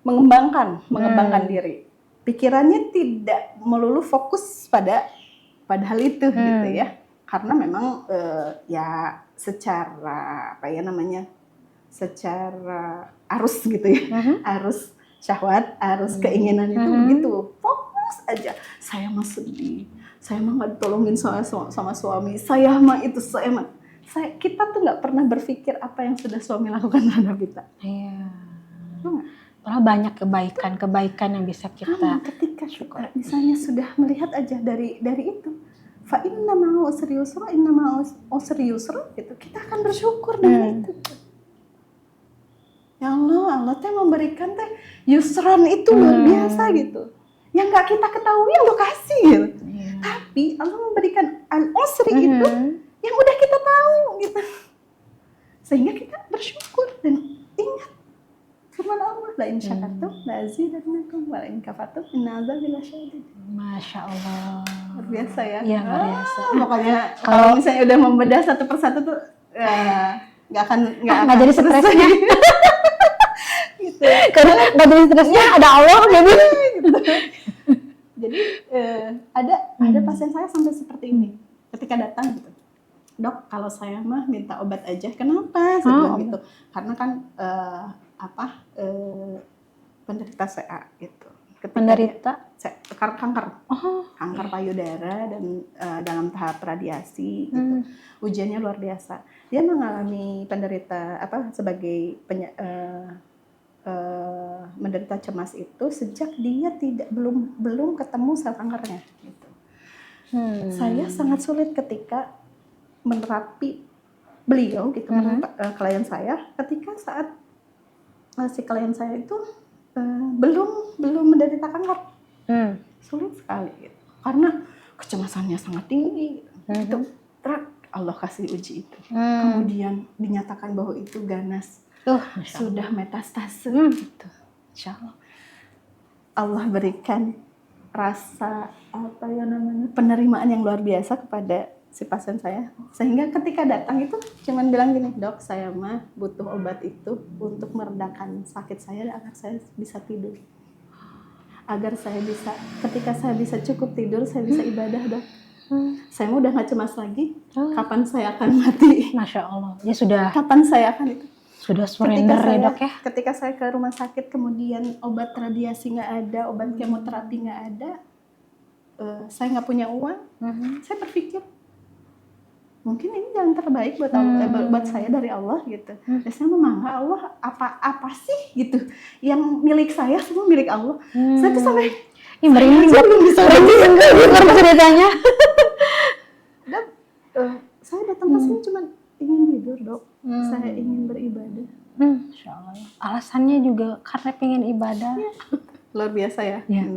mengembangkan diri. Pikirannya tidak melulu fokus pada hal itu gitu ya. Karena memang ya secara secara arus gitu ya. Arus syahwat, arus keinginan itu begitu. Fokus aja. Saya mah sedih. Saya mah nggak ditolongin sama suami. Kita tuh nggak pernah berpikir apa yang sudah suami lakukan terhadap kita. Iya. Malah banyak kebaikan yang bisa kita ketika kita misalnya sudah melihat aja dari itu. Fa inna ma'al usri yusra, inna ma'al usri yusra gitu. Kita akan bersyukur dengan itu. Ya Allah teh memberikan teh yusron itu luar biasa gitu. Yang nggak kita ketahui Allah kasih gitu. Tapi Allah memberikan al-usri itu yang udah kita tahu gitu. Sehingga kita bersyukur dan ingat firman Allah, la in syakartum la azidannakum wa la in kafartum inna azabi lasyadid. Masya Allah. Luar biasa ya. Iya, luar biasa. Pokoknya kalau misalnya udah membedah satu persatu tuh nggak akan jadi stresnya. Gitu. Karena nggak jadi stresnya ada Allah gitu. Jadi ada pasien saya sampai seperti ini ketika datang gitu, dok kalau saya mah minta obat aja, kenapa? Saya bilang gitu, karena kan penderita CA gitu. Penderita kanker payudara dan dalam tahap radiasi gitu. Ujiannya luar biasa. Dia mengalami penderita sebagai menderita cemas itu sejak dia belum ketemu sel kankernya gitu. Saya sangat sulit ketika menerapi beliau gitu, klien saya ketika saat si klien saya itu belum menderita kanker. Sulit sekali gitu. Karena kecemasannya sangat tinggi gitu. Allah kasih uji itu. Kemudian dinyatakan bahwa itu ganas. Sudah metastase gitu. Insyaallah Allah berikan rasa penerimaan yang luar biasa kepada si pasien saya, sehingga ketika datang itu cuman bilang gini, dok saya mah butuh obat itu untuk meredakan sakit saya agar saya bisa tidur, agar saya bisa ketika saya bisa cukup tidur saya bisa ibadah, dok. Saya mah udah gak cemas lagi kapan saya akan mati. Masya Allah ya sudah. Kapan saya akan itu Sudah surrender ya dok ya? Ketika saya ke rumah sakit, kemudian obat radiasi nggak ada, obat kemoterapi nggak ada, saya nggak punya uang, saya berpikir mungkin ini jalan terbaik buat buat saya dari Allah gitu. Dan saya memangga Allah apa sih gitu yang milik saya semua milik Allah. Saya tuh sampai ini merinding belum bisa ceritanya. Dan saya datang ke sini cuma ingin tidur dok. Saya ingin beribadah. Insya Allah. Alasannya juga karena pengen ibadah. Luar biasa ya. Ya.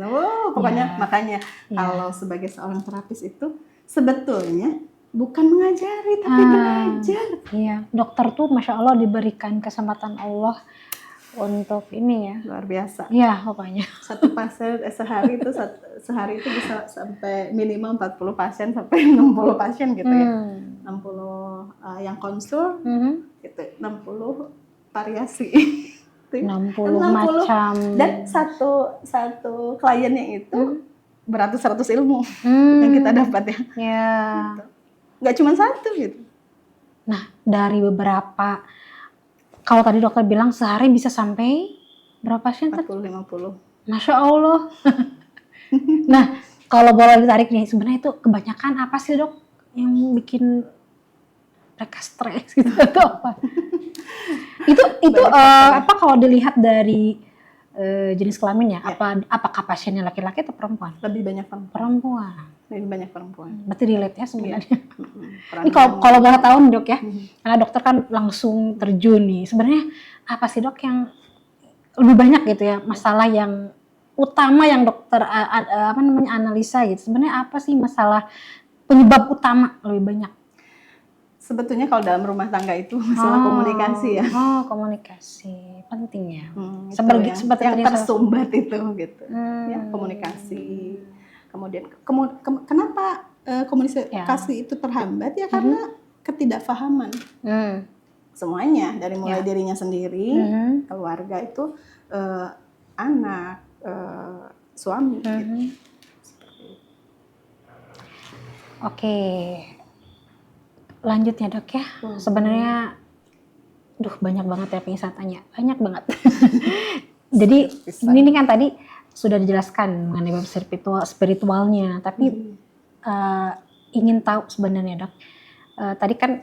Pokoknya makanya kalau sebagai seorang terapis itu sebetulnya bukan mengajari tapi belajar. Iya, dokter tuh masya Allah diberikan kesempatan Allah untuk ini ya. Luar biasa. Iya, pokoknya. Satu pasien sehari itu bisa sampai minimal 40 pasien sampai 60 pasien gitu ya. 60 yang konsul gitu, 60 variasi. 60 macam. Dan satu kliennya itu beratus-ratus ilmu yang kita dapat ya. Ya. Gitu. Nggak cuma satu gitu. Nah, dari beberapa, kalau tadi dokter bilang sehari bisa sampai berapa pasien? 40-50. Masya Allah. Nah, kalau boleh ditarik nih, sebenarnya itu kebanyakan apa sih dok yang bikin mereka stres gitu atau apa? itu apa kalau dilihat dari jenis kelaminnya? Apakah pasiennya laki-laki atau perempuan? Lebih banyak perempuan. Lebih banyak perempuan. Berarti relate ya sebenarnya. Ini kalau boleh tahu nih dok ya, karena dokter kan langsung terjun nih. Sebenarnya apa sih dok yang lebih banyak gitu ya, masalah yang utama yang dokter analisa gitu. Sebenarnya apa sih masalah penyebab utama lebih banyak? Sebetulnya kalau dalam rumah tangga itu masalah komunikasi ya. Komunikasi penting ya. Seperti yang tersumbat itu gitu. Ya, komunikasi. Kemudian kenapa komunikasi itu terhambat ya karena ketidakfahaman. Semuanya dari mulai dirinya sendiri, keluarga itu, anak, suami. Gitu. Oke. Lanjut ya dok ya. Sebenarnya banyak banget ya pengen saya tanya. Banyak banget. Jadi ini kan tadi sudah dijelaskan mengenai bab spiritualnya, tapi ingin tahu sebenarnya dok. Tadi kan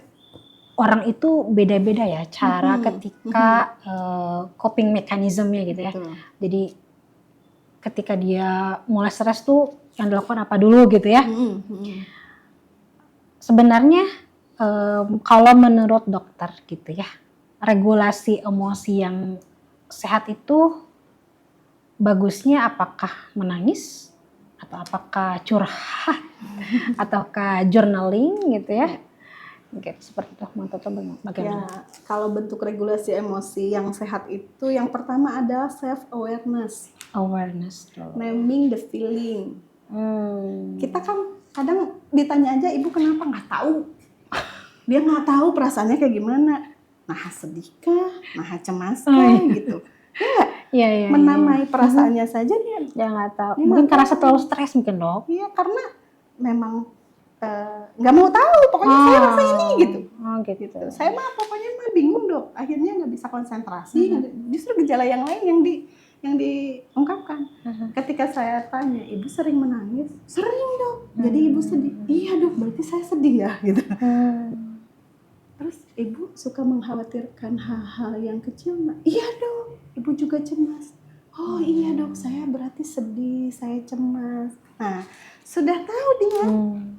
orang itu beda-beda ya cara ketika coping mekanismenya gitu ya. Betul. Jadi ketika dia mulai stres tuh yang dilakukan apa dulu gitu ya. Sebenarnya kalau menurut dokter gitu ya, regulasi emosi yang sehat itu bagusnya apakah menangis atau apakah curhat ataukah journaling gitu ya? Oke, seperti itu. Menurut bagaimana? Ya, kalau bentuk regulasi emosi yang sehat itu yang pertama adalah self awareness. Naming the feeling. Kita kan kadang ditanya aja, ibu kenapa nggak tahu? Dia nggak tahu perasaannya kayak gimana. Nah, sedihkah? Nah, cemaskah? Gitu. Ya, menamai perasaannya saja dia nggak tahu. Mungkin karena terlalu stres mungkin dok. Iya, karena memang nggak mau tahu. Pokoknya saya rasa ini gitu. Gitu. Saya mah pokoknya bingung dok. Akhirnya nggak bisa konsentrasi. Justru gejala yang lain yang diungkapkan. Ketika saya tanya, ibu sering menangis? Sering dok. Jadi ibu sedih? Iya dok, berarti saya sedih ya gitu. Terus ibu suka mengkhawatirkan hal-hal yang kecil nggak? Iya dok, ibu juga cemas. Oh iya dok, saya berarti sedih, saya cemas. Nah, sudah tahu dia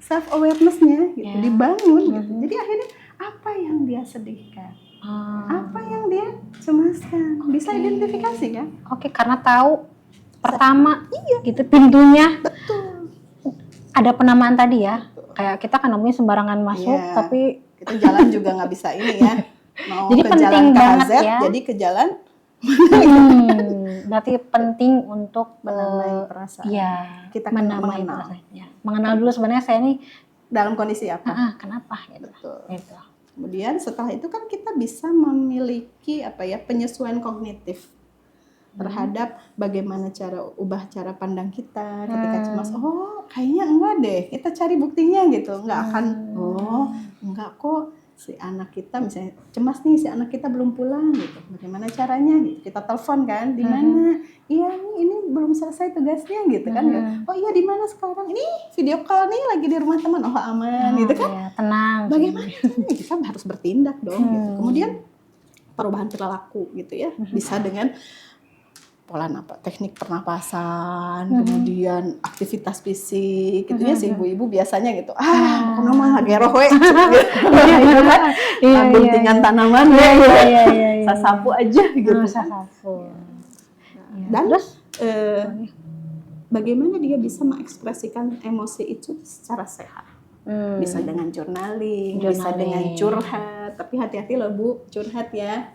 self awareness-nya gitu, dibangun gitu. Jadi akhirnya apa yang dia sedihkan? Apa yang dia cemaskan? Bisa identifikasi kan? Oke, karena tahu pertama gitu pintunya. Betul. Ada penamaan tadi ya. Kayak kita kan namanya sembarangan masuk, tapi kita jalan juga nggak bisa ini ya. Mau jadi ke penting jalan banget KZ, ya. jadi ke jalan. Berarti penting untuk menamai perasaan. Ya, kita menamai perasaannya. Mengenal dulu sebenarnya saya ini dalam kondisi apa? Kenapa gitu. Betul. Gitu. Kemudian setelah itu kan kita bisa memiliki penyesuaian kognitif terhadap bagaimana ubah cara pandang kita ketika cemas. Oh, kayaknya enggak deh. Kita cari buktinya gitu. Enggak akan enggak kok. si anak kita misalnya cemas nih, si anak kita belum pulang gitu, bagaimana caranya gitu, kita telepon kan, di mana, iya nih ini belum selesai tugasnya gitu kan, oh iya di mana sekarang, ini video call nih lagi di rumah teman, oh aman gitu kan, ya, tenang. bagaimana caranya? Kita harus bertindak dong gitu. Kemudian perubahan perilaku gitu ya, bisa dengan pola teknik pernapasan, kemudian aktivitas fisik gitu ya, si ibu-ibu biasanya gitu, pokoknya mah geroh we gitu kan, guntingan tanaman sasapu aja gitu. Sasapu. Dan terus bagaimana dia bisa mengekspresikan emosi itu secara sehat. Bisa dengan journaling, bisa dengan curhat, tapi hati-hati loh Bu, curhat ya,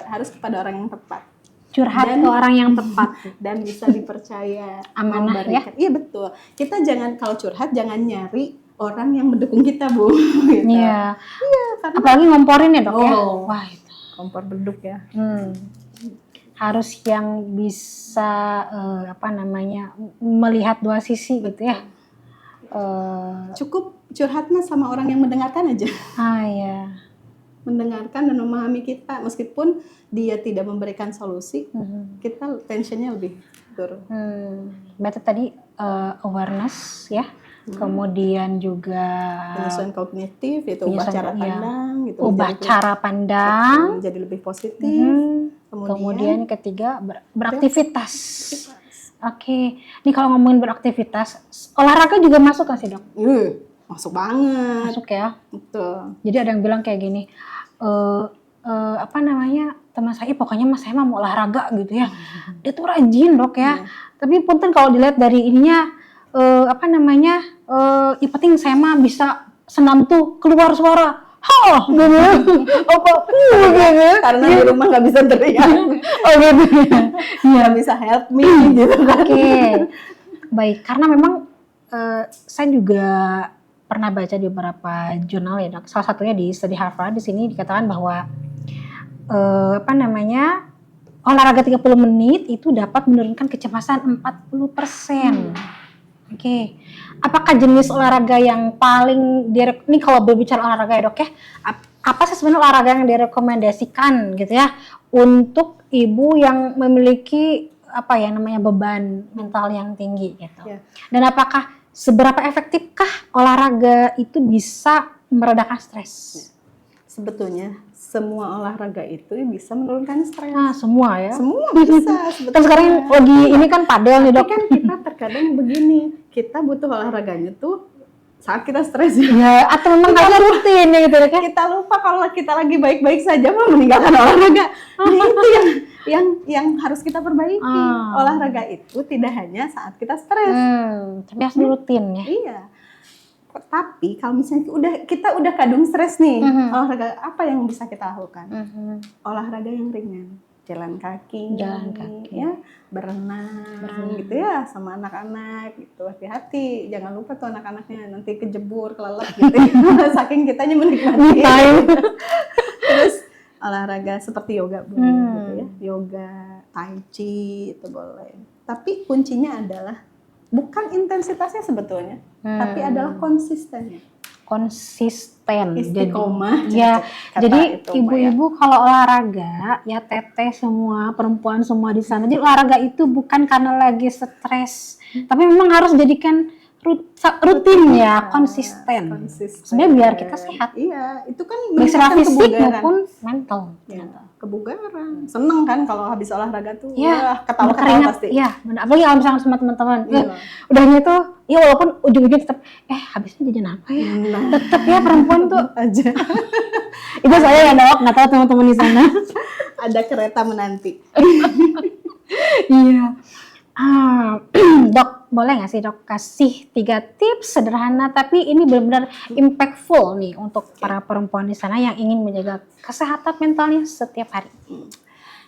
harus kepada orang yang tepat. Curhat ke orang yang tepat dan bisa dipercaya, amanah ya. Iya betul. Kita jangan, kalau curhat jangan nyari orang yang mendukung kita Bu. Gitu. Iya. Karena apalagi ngomporin ya Dok ya. Wah itu. Kompor beduk ya. Harus yang bisa melihat dua sisi gitu ya. Cukup curhatnya sama orang yang mendengarkan aja. Iya. Mendengarkan dan memahami kita, meskipun dia tidak memberikan solusi, kita tensionnya lebih turun. Berarti tadi awareness ya, kemudian juga penyesuaian kognitif, itu ubah cara pandang, gitu. Ubah cara pandang, menjadi lebih positif. Kemudian ketiga beraktivitas. Oke, ini kalau ngomongin beraktivitas, olahraga juga masuk kan sih Dok? Masuk banget. Masuk ya. Betul. Jadi ada yang bilang kayak gini, teman saya pokoknya mas saya mau olahraga gitu ya. Dia tuh rajin Dok ya. Tapi punten kalau dilihat dari ininya, yang penting saya mah bisa senam tuh keluar suara. Gitu. Karena di rumah nggak bisa teriak. Gitu. Nggak bisa help me gitu kan. Oke. Baik, karena memang saya juga pernah baca di beberapa jurnal ya Dok. Salah satunya di studi Harvard, di sini dikatakan bahwa olahraga 30 menit itu dapat menurunkan kecemasan 40%. Oke. Apakah jenis olahraga yang paling ini kalau berbicara olahraga ya Dok ya, apa sih sebenarnya olahraga yang direkomendasikan gitu ya untuk ibu yang memiliki beban mental yang tinggi gitu. Dan apakah seberapa efektifkah olahraga itu bisa meredakan stres? Sebetulnya semua olahraga itu bisa menurunkan stres. Semua ya? Semua bisa sebetulnya. Kan sekarang lagi ini kan padel nih Dok. Kan kita terkadang begini, kita butuh olahraganya tuh saat kita stres ya, atau memang karena rutin ya gitu kan? Kita lupa kalau kita lagi baik-baik saja mau meninggalkan olahraga. Nah itu yang harus kita perbaiki. Olahraga itu tidak hanya saat kita stres, tapi harus rutin ya. Iya. Tapi kalau misalnya kita udah kadung stres nih, olahraga apa yang bisa kita lakukan? Olahraga yang ringan, jalan kaki, ya, berenang gitu ya, sama anak-anak gitu. Hati-hati, jangan lupa tuh anak-anaknya nanti kejebur, kelelep gitu. Saking kitanya menikmati. Terus olahraga seperti yoga boleh gitu ya, yoga, tai chi itu boleh. Tapi kuncinya adalah bukan intensitasnya sebetulnya, tapi adalah konsistennya. Konsisten. Istiqomah. Jadi ibu-ibu kalau olahraga, ya teteh semua, perempuan semua di sana. Jadi olahraga itu bukan karena lagi stres, tapi memang harus jadikan rutin ya, konsisten. Sebenarnya biar kita sehat. Iya, itu kan secara fisik maupun mental. Kebugaran. Seneng kan kalau habis olahraga tuh, ketawa-ketawa pasti. Iya, apalagi kalau misalnya sama teman-teman. Udahnya tuh, ya walaupun ujung-ujungnya tetap, habisnya jajan apa ya? Tetap ya perempuan tuh aja. Itu saya ya Dok, nggak tahu teman-teman di sana. Ada kereta menanti. Iya. Dok, boleh nggak sih Dok kasih 3 tips sederhana tapi ini benar-benar impactful nih untuk para perempuan di sana yang ingin menjaga kesehatan mentalnya setiap hari.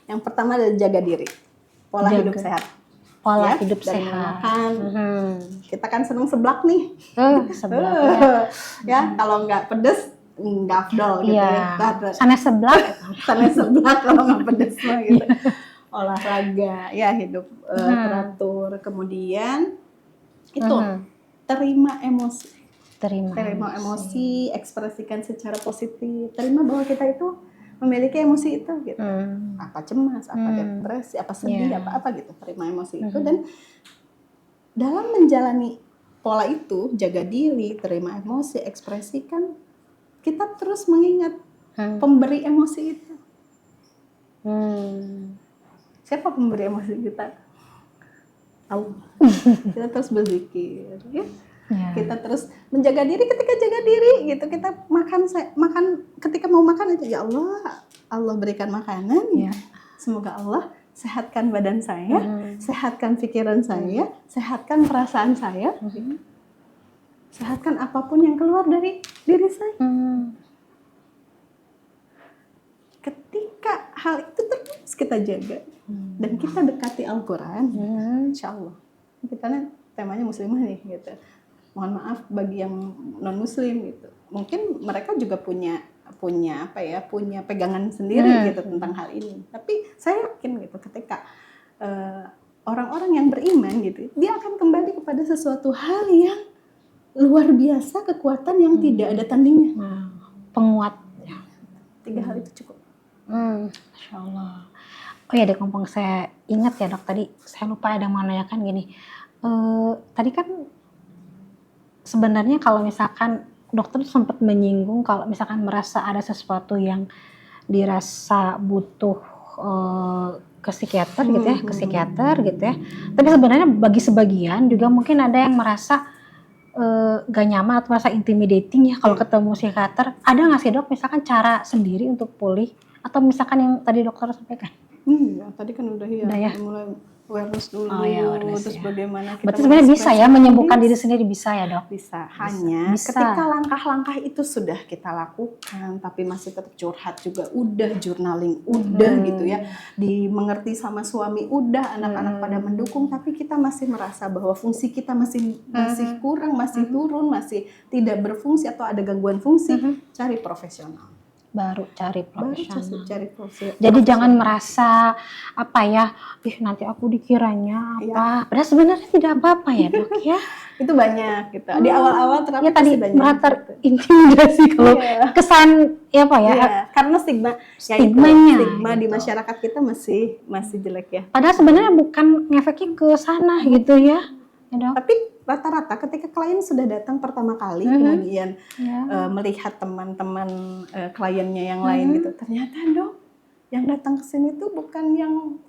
Yang pertama adalah jaga diri, pola hidup sehat. Pola hidup dari sehat. Makan. Kita kan seneng seblak nih. Seblak. Ya, kalau nggak pedes nggak afdol gitu ya. Sanes seblak. Sanes seblak kalau nggak pedes mah gitu. Olahraga, ya hidup teratur, kemudian itu terima emosi. terima emosi, ekspresikan secara positif, terima bahwa kita itu memiliki emosi itu gitu. Apa cemas, apa depresi, apa sedih, apa gitu, terima emosi itu. Dan dalam menjalani pola itu, jaga diri, terima emosi, ekspresikan, kita terus mengingat pemberi emosi itu. Siapa pemberi emosi kita? Allah. Kita terus berzikir, ya. Kita terus menjaga diri. Ketika jaga diri gitu, kita makan ketika mau makan aja, ya Allah berikan makanan, semoga Allah sehatkan badan saya, sehatkan pikiran saya, sehatkan perasaan saya, sehatkan apapun yang keluar dari diri saya. Ketika hal itu terus kita jaga dan kita dekati Al-Quran, insya Allah. Karena temanya muslimah nih gitu. Mohon maaf bagi yang non muslim gitu. Mungkin mereka juga punya pegangan sendiri gitu tentang hal ini. Tapi saya yakin gitu ketika orang-orang yang beriman gitu, dia akan kembali kepada sesuatu hal yang luar biasa, kekuatan yang tidak ada tandingnya. Penguat. 3 hal itu cukup. Masya Allah. Oh ya dek, mumpung saya ingat ya dok, tadi saya lupa ada yang menanyakan gini. Tadi kan sebenarnya kalau misalkan dokter sempat menyinggung kalau misalkan merasa ada sesuatu yang dirasa butuh ke psikiater gitu ya, ke psikiater gitu ya. Tapi sebenarnya bagi sebagian juga mungkin ada yang merasa gak nyaman atau merasa intimidating ya kalau ketemu psikiater. Ada nggak sih dok misalkan cara sendiri untuk pulih atau misalkan yang tadi dokter sampaikan? Ya, tadi kan udah ya. Mulai awareness dulu, terus bagaimana kita. Berarti sebenarnya bisa ya menyembuhkan diri sendiri, bisa ya dok? Bisa. Hanya ketika langkah-langkah itu sudah kita lakukan, tapi masih tetap curhat juga, udah journaling, udah gitu ya, dimengerti sama suami, udah anak-anak pada mendukung, tapi kita masih merasa bahwa fungsi kita masih kurang, masih turun, masih tidak berfungsi atau ada gangguan fungsi, cari profesional. Baru cari profesional. Jadi jangan merasa nanti aku dikiranya apa. Padahal sebenarnya tidak apa-apa ya dok ya. Itu banyak gitu. Di awal-awal terapi tadi banyak. merasa terintimidasi kalau kesan karena stigma di masyarakat kita masih jelek ya. Padahal sebenarnya bukan ngefeknya ke sana gitu ya. Tapi rata-rata ketika klien sudah datang pertama kali, kemudian melihat teman-teman kliennya yang lain gitu, ternyata dok, yang datang ke sini tuh bukan yang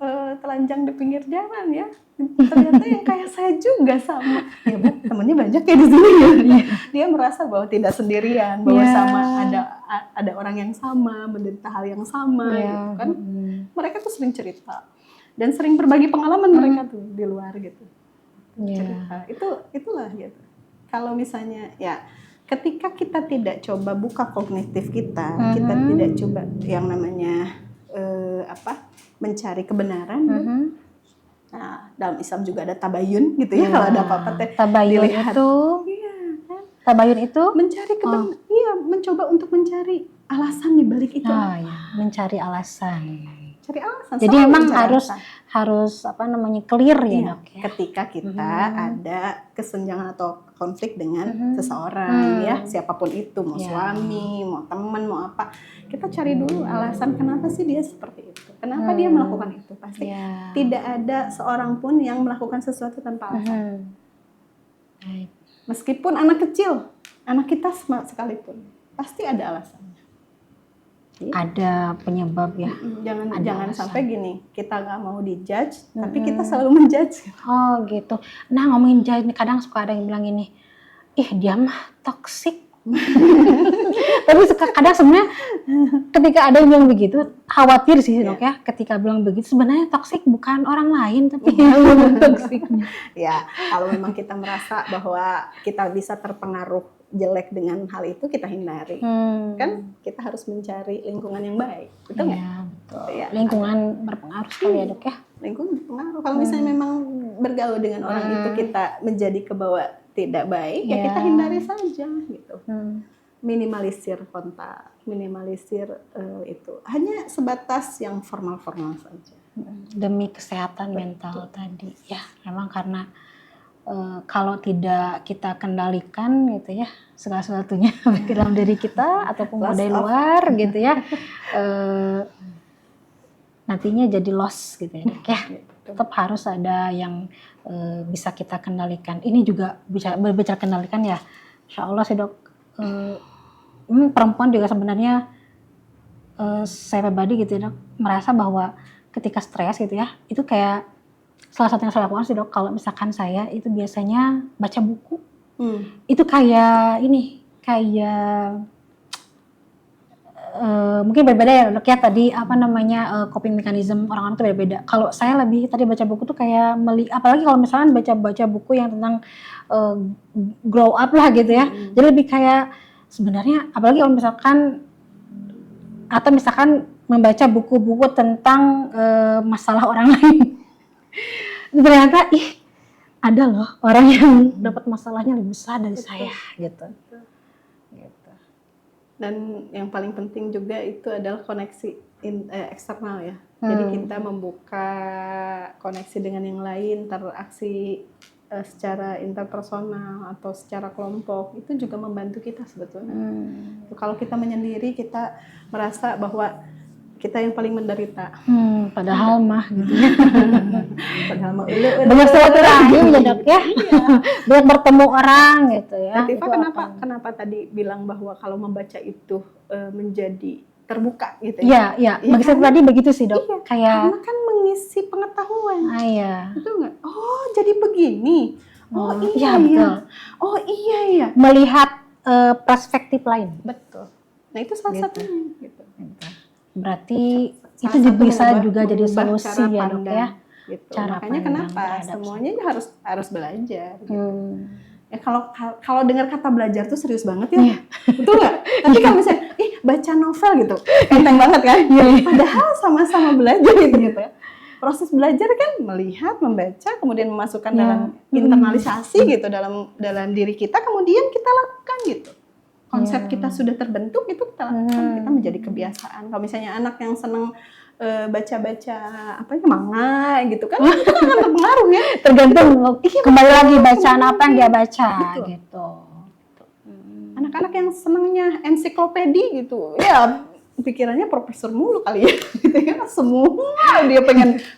telanjang di pinggir jalan ya, ternyata yang kayak saya juga sama. Ya bu, temennya banyak ya di sini ya. Dia merasa bahwa tidak sendirian, bahwa sama ada orang yang sama, menderita hal yang sama, gitu kan. Mereka tuh sering cerita dan sering berbagi pengalaman mereka tuh di luar gitu. Cerita itulah gitu. Kalau misalnya ya ketika kita tidak coba buka kognitif kita, kita tidak coba yang namanya mencari kebenaran. Nah, dalam Islam juga ada tabayun gitu ya, kalau ada apa-apa tabayun dilihat. Tabayun itu mencari mencoba untuk mencari alasan di balik itu. Mencari alasan. Cari alasan. Jadi memang harus clear ya dok ya. Ketika kita ada kesenjangan atau konflik dengan seseorang ya, siapapun itu, mau suami, mau teman, mau apa, kita cari dulu alasan kenapa sih dia seperti itu, kenapa dia melakukan itu. Pasti tidak ada seorang pun yang melakukan sesuatu tanpa alasan. Meskipun anak kecil, anak kita sekalipun, pasti ada alasan. Ada penyebab ya. Jangan sampai gini, kita nggak mau dijudge, tapi kita selalu menjudge. Oh gitu. Nah ngomongin judge, kadang suka ada yang bilang gini, dia mah toksik. Tapi kadang sebenarnya ketika ada yang bilang begitu, khawatir sih dok ya. Ketika bilang begitu, sebenarnya toksik bukan orang lain, tapi yang toksiknya. Ya, kalau memang kita merasa bahwa kita bisa terpengaruh jelek dengan hal itu, kita hindari. Kan kita harus mencari lingkungan yang baik, betul nggak? Betul. Ya, lingkungan berpengaruh sekali ya dok ya. Lingkungan berpengaruh. Kalau misalnya memang bergaul dengan orang itu kita menjadi kebawa tidak baik, ya kita hindari saja gitu. Minimalisir kontak, minimalisir itu. Hanya sebatas yang formal-formal saja. Demi kesehatan mental tadi. Ya, memang karena kalau tidak kita kendalikan gitu ya segala sesuatunya baik dalam diri kita ataupun dari luar gitu ya, nantinya jadi loss gitu ya Dok ya. Tetap harus ada yang bisa kita kendalikan. Ini juga berbicara kendalikan ya, Insya Allah sih Dok, perempuan juga sebenarnya saya pribadi gitu ya Dok, merasa bahwa ketika stres gitu ya, itu kayak salah satu yang saya lakukan sih Dok, kalau misalkan saya itu biasanya baca buku. Itu kayak ini, kayak mungkin berbeda ya Dok ya, tadi apa namanya coping mechanism orang-orang itu berbeda. Kalau saya lebih tadi baca buku tuh kayak apalagi kalau misalkan baca buku yang tentang grow up lah gitu ya. Jadi lebih kayak sebenarnya apalagi kalau misalkan atau misalkan membaca buku-buku tentang masalah orang lain. Ternyata ada loh orang yang dapat masalahnya lebih besar dari saya gitu. Dan yang paling penting juga itu adalah koneksi eksternal ya. Jadi kita membuka koneksi dengan yang lain, interaksi secara interpersonal atau secara kelompok, itu juga membantu kita sebetulnya. Kalau kita menyendiri, kita merasa bahwa kita yang paling menderita. Padahal mah gitu ya. Padahal mah banyak silaturahim ya Dok ya. Banyak bertemu orang gitu ya. Tifa kenapa tadi bilang bahwa kalau membaca itu menjadi terbuka gitu ya? Iya. Bagi saya tadi begitu sih Dok. Iya, kayak karena kan mengisi pengetahuan. Iya. Betul nggak? Oh jadi begini. Oh iya. Betul. Oh iya. Melihat perspektif lain. Betul. Nah itu salah satunya. Gitu. Berarti itu bisa juga jadi solusi ya Dok ya. Gitu. Cara Makanya kenapa semuanya harus belajar. Gitu. Ya kalau dengar kata belajar tuh serius banget ya, betul nggak? Tapi kalau misalnya, baca novel gitu, enteng banget kan? Padahal sama-sama belajar gitu ya. Proses belajar kan melihat, membaca, kemudian memasukkan dalam internalisasi gitu dalam diri kita, kemudian kita lakukan gitu. Konsep kita sudah terbentuk itu kita lakukan, kita menjadi kebiasaan. Kalau misalnya anak yang seneng baca-baca manga gitu kan, itu kan akan berpengaruh ya. Tergantung kembali lagi bacaan apa yang dia baca gitu. Anak-anak yang senengnya ensiklopedi gitu, ya pikirannya profesor mulu kali ya, gitu kan, semua dia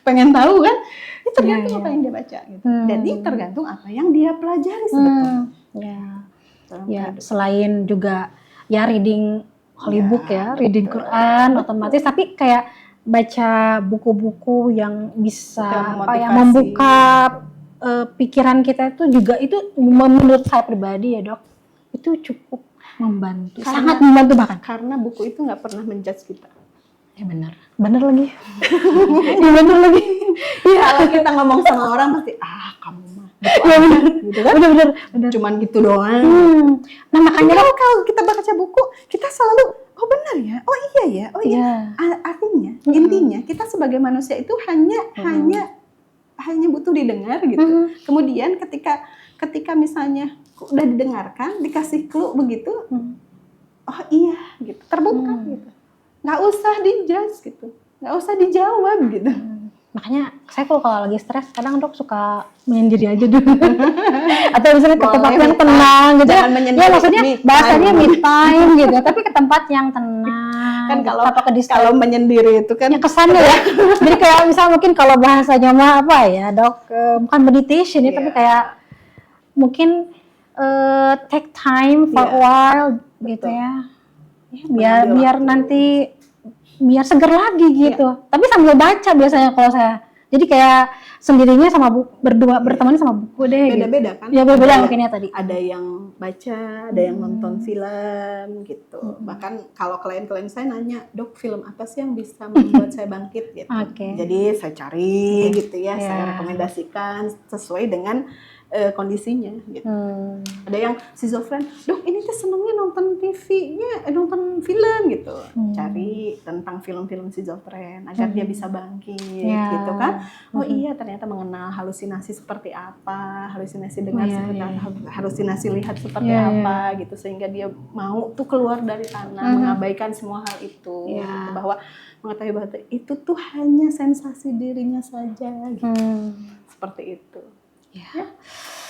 pengen tahu kan. Itu tergantung apa yang dia baca gitu. Jadi tergantung apa yang dia pelajari sebetulnya. Ya, selain juga ya reading holy book ya, reading Quran otomatis, tapi kayak baca buku-buku yang bisa membuka pikiran kita itu juga, itu menurut saya pribadi ya Dok, itu cukup membantu, sangat membantu bahkan. Karena buku itu nggak pernah menjudge kita. Ya benar lagi. Ya benar lagi. Ya, kalau kita ngomong sama orang pasti kamu mah. Ya benar. Gitu kan? Benar. Cuman gitu doang. Nah makanya kalau kita baca buku, kita selalu benar ya. Oh iya ya. Oh iya. Artinya, intinya kita sebagai manusia itu hanya butuh didengar gitu. Kemudian ketika misalnya udah didengarkan, dikasih clue begitu. Oh iya gitu. Terbuka gitu. Nggak usah dijudge gitu, nggak usah dijawab gitu. Makanya saya kalau lagi stres kadang Dok suka menyendiri aja dulu. Atau misalnya ke tempat yang tenang gitu ya. Ya maksudnya bahasanya me time gitu, tapi ke tempat yang tenang. Kan kalau menyendiri itu kan ya kesannya ya. Jadi kayak misalnya mungkin kalau bahasanya mah apa ya Dok, bukan meditation ya, tapi kayak mungkin take time for a while gitu ya. Ya, biar nanti biar seger lagi gitu. Tapi sambil baca biasanya kalau saya. Jadi kayak sendirinya sama berteman sama buku deh. Beda-beda gitu. Kan? Ya beda mungkinnya tadi. Ada yang baca, ada yang nonton film gitu. Bahkan kalau klien-klien saya nanya, Dok, film apa sih yang bisa membuat saya bangkit gitu. Jadi saya cari gitu ya, saya rekomendasikan sesuai dengan kondisinya gitu. Ada yang schizofren, Dok ini tuh senengnya nonton TV-nya, nonton film gitu. Cari tentang film-film schizofren agar dia bisa bangkit gitu kan. Oh iya, ternyata mengenal halusinasi seperti apa, halusinasi dengar seperti apa, halusinasi lihat seperti apa gitu, sehingga dia mau tuh keluar dari tanah, mengabaikan semua hal itu gitu. Bahwa mengetahui bahwa itu tuh hanya sensasi dirinya saja gitu. Seperti itu. Ya.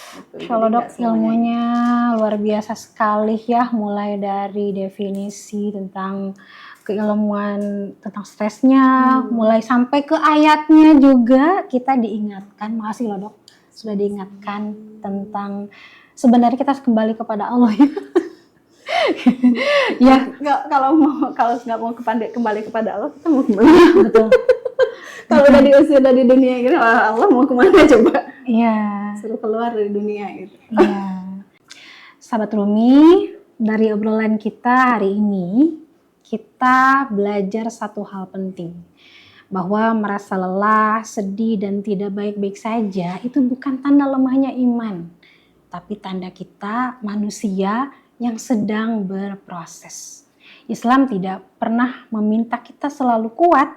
Gitu. Insya Allah Jadi dok, nggak semuanya ilmunya luar biasa sekali ya, mulai dari definisi tentang keilmuan tentang stresnya, mulai sampai ke ayatnya juga kita diingatkan. Makasih loh dok, sudah diingatkan tentang sebenarnya kita harus kembali kepada Allah ya. Ya, kalau nggak mau kembali kepada Allah, kita mau kembali. betul. Kalau udah diusir dari dunia gitu, Allah mau kemana coba? Iya. Suruh keluar dari dunia gitu. Iya. Sahabat Rumi, dari obrolan kita hari ini, kita belajar satu hal penting. Bahwa merasa lelah, sedih, dan tidak baik-baik saja, itu bukan tanda lemahnya iman. Tapi tanda kita manusia yang sedang berproses. Islam tidak pernah meminta kita selalu kuat,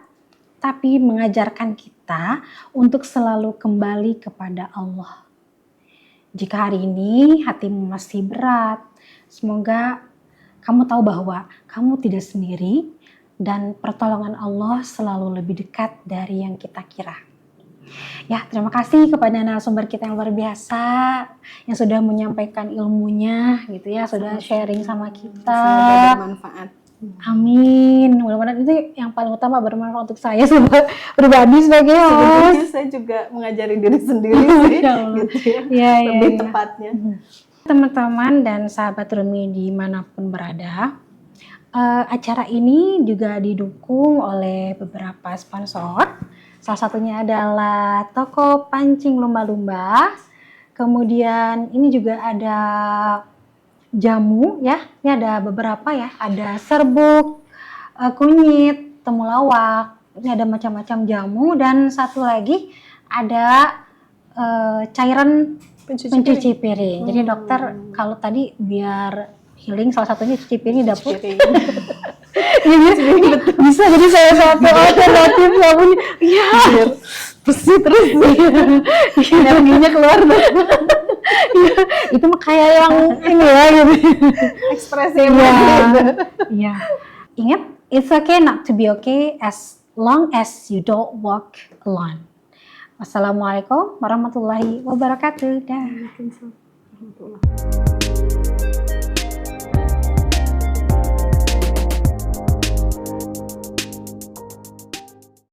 tapi mengajarkan kita untuk selalu kembali kepada Allah. Jika hari ini hatimu masih berat, semoga kamu tahu bahwa kamu tidak sendiri dan pertolongan Allah selalu lebih dekat dari yang kita kira. Ya, terima kasih kepada narasumber kita yang luar biasa yang sudah menyampaikan ilmunya gitu ya, sudah sharing sama kita. Semoga bermanfaat. Amin. Mudah-mudahan itu yang paling utama bermanfaat untuk saya sebagai pribadi sebagai Sebenarnya host. saya juga mengajari diri sendiri sih, Ya Allah. gitu ya. Iya, iya, Lebih iya. tepatnya. Teman-teman dan sahabat Rumi dimanapun berada, acara ini juga didukung oleh beberapa sponsor. Salah satunya adalah toko pancing lumba-lumba. Kemudian ini juga ada jamu ya, ini ada beberapa ya, ada serbuk, kunyit, temulawak, ini ada macam-macam jamu, dan satu lagi ada cairan pencuci piring. Jadi dokter kalau tadi biar healing salah satunya cuci piring di dapur. Iya, bisa jadi saya satu alternatif sabun. Iya. Bersih terus. Energinya keluar. Iya, itu mah kayak yang ini ya gitu. Ekspresi Iya. Ingat, it's okay not to be okay as long as you don't walk alone. Wassalamualaikum warahmatullahi wabarakatuh. Dah. Waalaikumsalam warahmatullahi wabarakatuh.